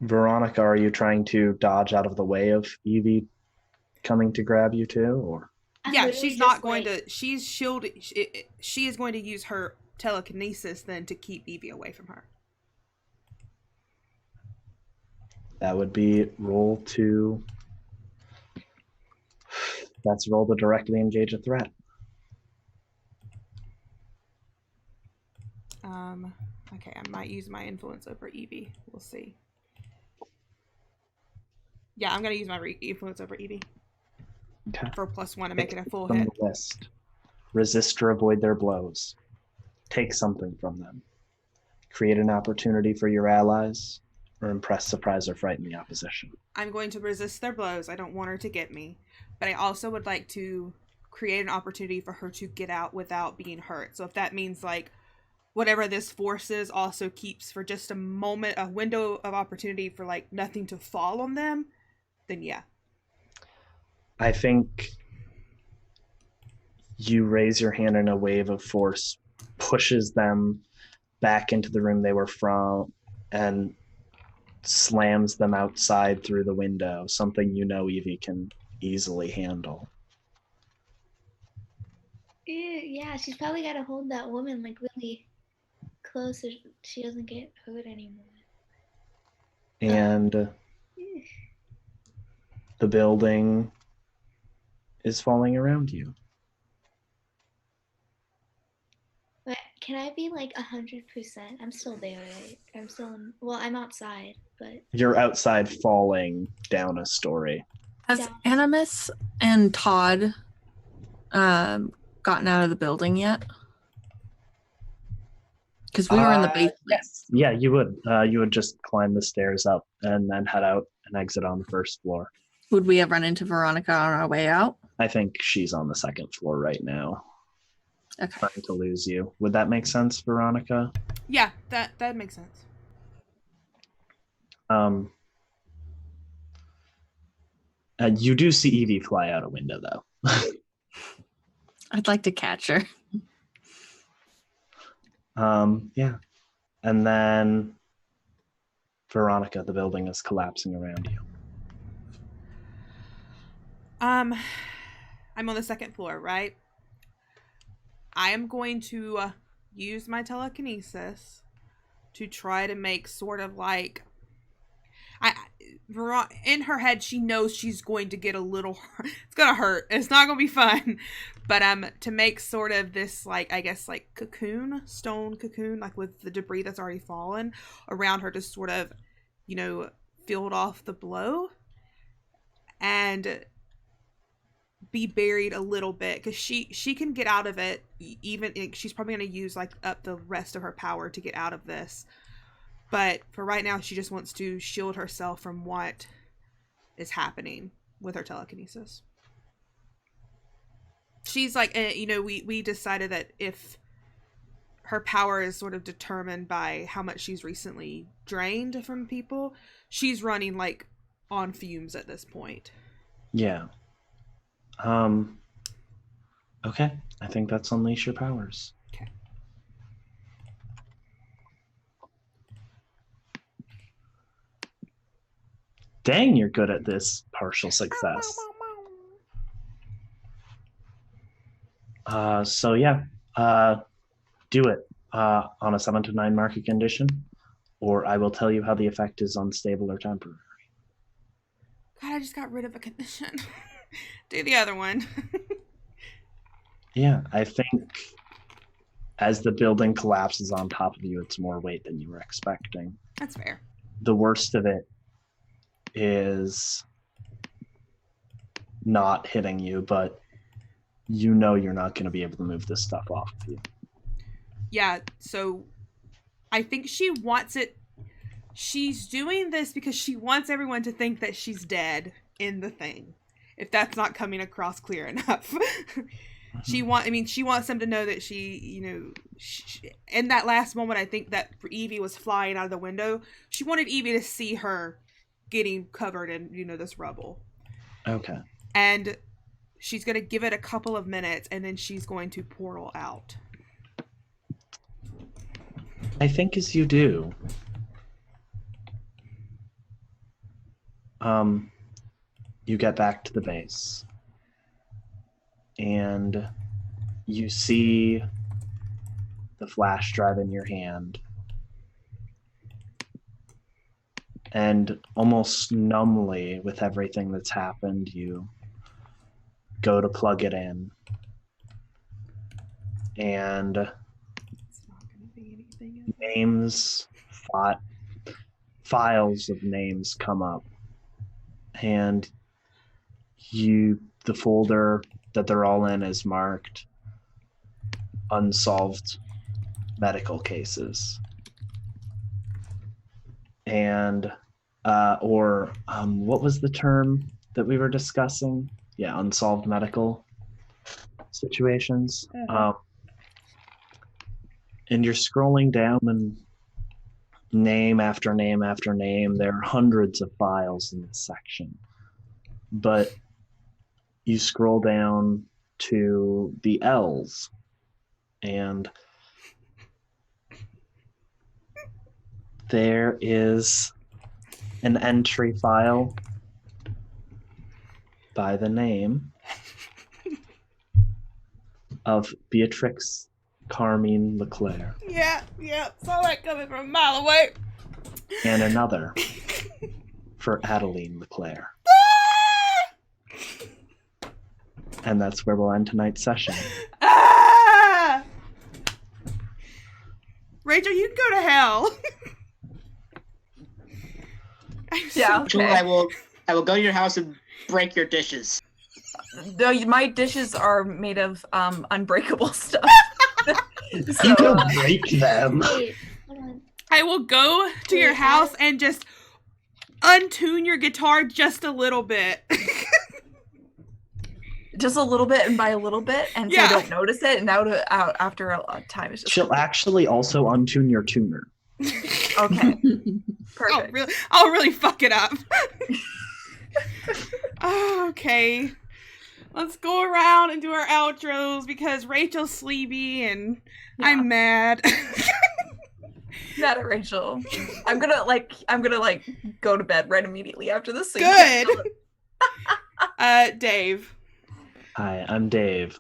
Veronica, are you trying to dodge out of the way of Evie coming to grab you too, or? Yeah, she's not going to. She's shielding. She is going to use her telekinesis then to keep Evie away from her. That would be roll to. That's roll to directly engage a threat. Okay, I might use my influence over Evie. We'll see. Yeah, I'm gonna use my influence over Evie. Okay. For +1 to make it a full from hit. The list. Resist or avoid their blows. Take something from them. Create an opportunity for your allies, or impress, surprise, or frighten the opposition. I'm going to resist their blows. I don't want her to get me. But I also would like to create an opportunity for her to get out without being hurt. So if that means like whatever this force is also keeps for just a moment, a window of opportunity for like nothing to fall on them, then yeah. I think you raise your hand and a wave of force pushes them back into the room they were from and slams them outside through the window, something you know Evie can easily handle. Yeah, she's probably got to hold that woman like really close so she doesn't get hurt anymore. And the building is falling around you. But can I be like 100%? I'm still there, right? I'm still well, I'm outside, but You're outside falling down a story. Has Down. Animus and Todd gotten out of the building yet? Because we were in the basement. Yes. Yeah, you would. You would just climb the stairs up and then head out and exit on the first floor. Would we have run into Veronica on our way out? I think she's on the second floor right now, Okay. trying to lose you. Would that make sense, Veronica? Yeah, that makes sense. You do see Evie fly out a window, though. I'd like to catch her. Yeah. And then, Veronica, the building is collapsing around you. I'm on the second floor, right? I am going to use my telekinesis to try to make sort of like in her head she knows she's going to get a little it's gonna hurt, it's not gonna be fun, but to make sort of this like I guess like stone cocoon like with the debris that's already fallen around her to sort of field off the blow and be buried a little bit because she can get out of it. Even she's probably going to use like up the rest of her power to get out of this, but for right now she just wants to shield herself from what is happening with her telekinesis. She's like we decided that if her power is sort of determined by how much she's recently drained from people, she's running like on fumes at this point. Yeah. Okay. I think that's Unleash Your Powers. Okay. Dang, you're good at this partial success. So yeah, do it on a 7 to 9 market condition, or I will tell you how the effect is unstable or temporary. God, I just got rid of a condition. Do the other one. Yeah, I think as the building collapses on top of you, it's more weight than you were expecting. That's fair. The worst of it is not hitting you, but you're not going to be able to move this stuff off of you. Yeah, so I think she wants it. She's doing this because she wants everyone to think that she's dead in the thing. If that's not coming across clear enough. She wants them to know that she in that last moment, I think that Evie was flying out of the window. She wanted Evie to see her getting covered in, this rubble. Okay. And she's going to give it a couple of minutes and then she's going to portal out. I think as you do, you get back to the base and you see the flash drive in your hand, and almost numbly with everything that's happened, you go to plug it in, and names, files of names come up, and the folder that they're all in is marked unsolved medical cases, and what was the term that we were discussing? Yeah, unsolved medical situations. And you're scrolling down, and name after name after name, there are hundreds of files in this section, but you scroll down to the L's, and there is an entry file by the name of Beatrix Carmine Leclerc, Yeah, saw that coming from a mile away. and another for Adeline Leclerc. And that's where we'll end tonight's session. Ah! Rachel, you can go to hell. Yeah. Rachel, Okay. I will go to your house and break your dishes. My dishes are made of unbreakable stuff. You So, don't break them. Wait, hold on. I will go to your Wait, house and just untune your guitar just a little bit. just a little bit, and by a little bit, and so Yeah. I don't notice it. And out after a long time, it's just She'll actually also untune your tuner. okay. Perfect. I'll really fuck it up. Okay. Let's go around and do our outros because Rachel's sleepy and Yeah. I'm mad. Mad at Rachel. I'm gonna go to bed right immediately after this. So Good. Dave. Hi, I'm Dave.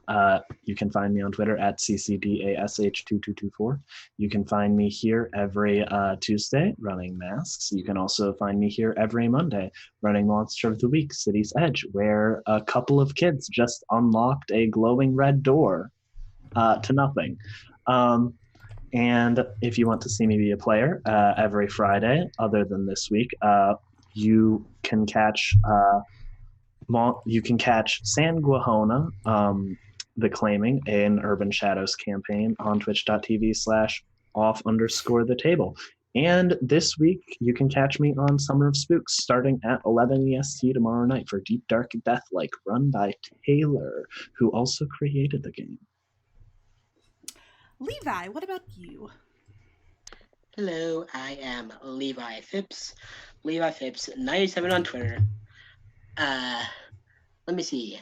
You can find me on Twitter at CCDASH2224. You can find me here every Tuesday running masks. You can also find me here every Monday running Monster of the Week, City's Edge, where a couple of kids just unlocked a glowing red door to nothing. And if you want to see me be a player every Friday, other than this week, you can catch Sanguahona, the Claiming, an Urban Shadows campaign on twitch.tv/off_the-table. And this week, you can catch me on Summer of Spooks starting at 11 EST tomorrow night for Deep Dark Deathlike, run by Taylor, who also created the game. Levi, what about you? Hello, I am Levi Phipps. Levi Phipps 97 on Twitter. Let me see.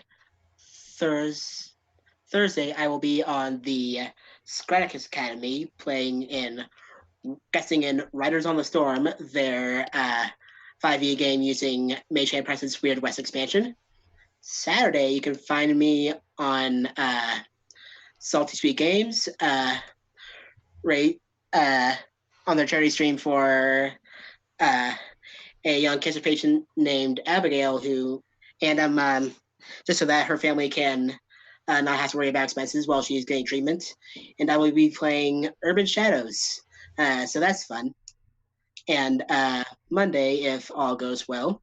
Thursday, I will be on the Scraticus Academy guessing in Riders on the Storm, their 5e game using Mage Hand Press's Weird West expansion. Saturday, you can find me on Salty Sweet Games, on their charity stream for a young cancer patient named Abigail and just so that her family can not have to worry about expenses while she's getting treatment. And I will be playing Urban Shadows, so that's fun. And Monday, if all goes well,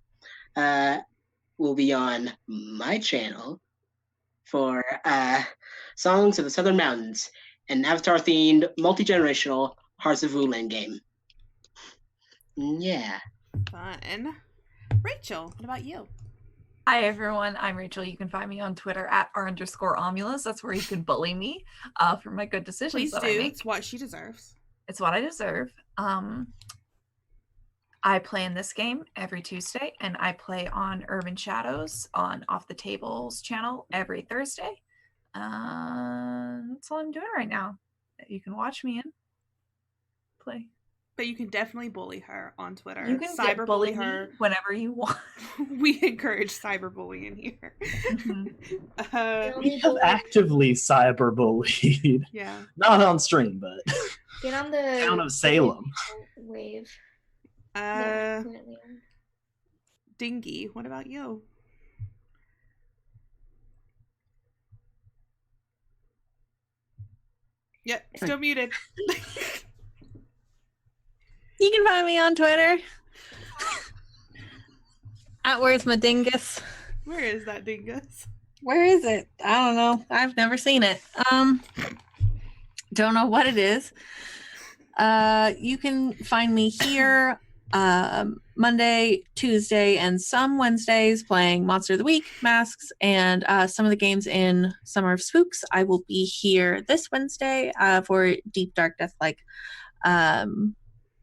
we'll be on my channel for Songs of the Southern Mountains, an Avatar-themed, multi-generational Hearts of Wulan game. Yeah. Fun. Rachel, what about you? Hi everyone, I'm Rachel. You can find me on Twitter at r_Omulus. That's where you can bully me for my good decisions. Please that do. I make. It's what she deserves. It's what I deserve. I play in this game every Tuesday, and I play on Urban Shadows on Off the Tables channel every Thursday. That's all I'm doing right now. You can watch me and play. But you can definitely bully her on Twitter. You can cyberbully bully her me whenever you want. We encourage cyberbullying here. Mhm. We have actively cyberbullied. Yeah. Not on stream, but Get on the town of Salem. wave. Dingy, what about you? Yep, still muted. You can find me on Twitter at Where's My Dingus. Where is that dingus? Where is it? I don't know. I've never seen it. Don't know what it is. You can find me here Monday, Tuesday, and some Wednesdays playing Monster of the Week, Masks, and some of the games in Summer of Spooks. I will be here this Wednesday for Deep Dark Deathlike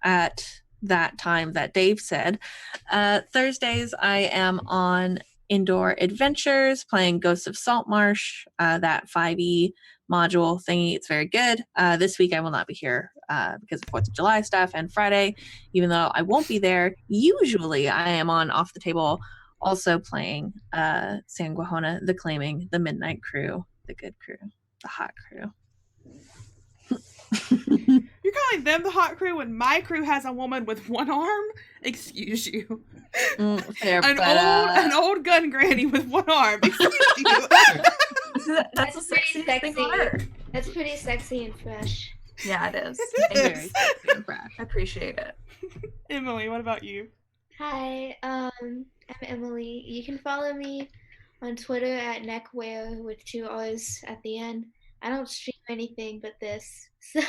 at that time that Dave said. Thursdays, I am on Indoor Adventures playing Ghosts of Saltmarsh, that 5e module thingy. It's very good. This week I will not be here because of 4th of July stuff, and Friday, even though I won't be there, usually I am on Off the Table also playing Sanguahona, The Claiming, The Midnight Crew, The Good Crew. The hot crew. You're calling them the hot crew when my crew has a woman with one arm? Excuse you. Fair, An old gun granny with one arm. Excuse you. That's a sexy thing on earth. That's pretty sexy and fresh. Yeah, it is. Very sexy and fresh. I appreciate it. Emily, what about you? Hi, I'm Emily. You can follow me on Twitter at neckwear with 2 R's at the end. I don't stream anything but this. So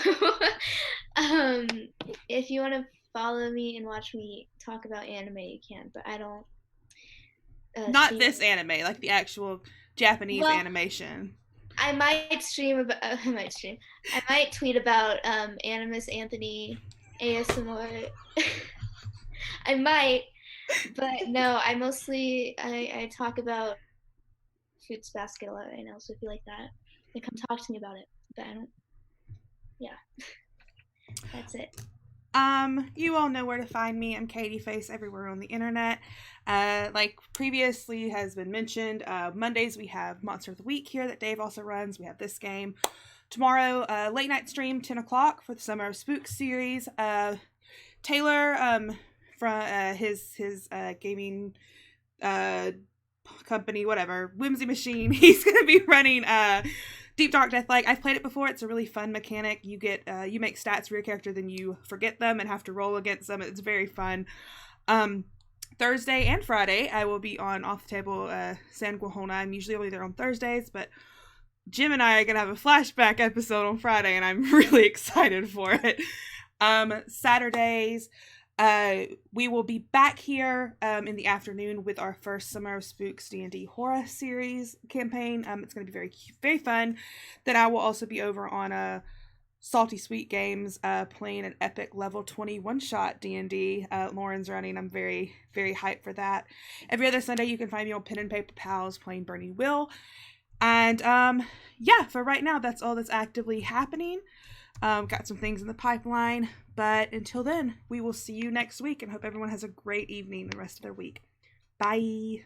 if you want to follow me and watch me talk about anime, you can, but I don't Not stream. this anime, like the actual Japanese animation. I might stream about I might tweet about Animus Anthony ASMR. I might, but no, I talk about Fruits Basket a lot right now, so if you like that, then come talk to me about it. But I don't, yeah. That's it. You all know where to find me. I'm Katie Face everywhere on the internet. Like previously has been mentioned, Mondays we have Monster of the Week here that Dave also runs. We have this game. Tomorrow, late night stream, 10 o'clock for the Summer of Spook series. Taylor, from his gaming company, whatever, Whimsy Machine, he's gonna be running Deep Dark Deathlight. I've played it before. It's a really fun mechanic. You get you make stats for your character, then you forget them and have to roll against them. It's very fun. Thursday and Friday I will be on Off the Table San Guajona. I'm usually only there on Thursdays, but Jim and I are gonna have a flashback episode on Friday and I'm really excited for it. Saturdays we will be back here in the afternoon with our first Summer of Spooks D&D horror series campaign. It's going to be very, very fun. Then I will also be over on Salty Sweet Games playing an epic level 20 one-shot D&D. Lauren's running. I'm very, very hyped for that. Every other Sunday you can find me on Pen and Paper Pals playing Bernie Will. And yeah, for right now that's all that's actively happening. Got some things in the pipeline, but until then, we will see you next week and hope everyone has a great evening the rest of their week. Bye.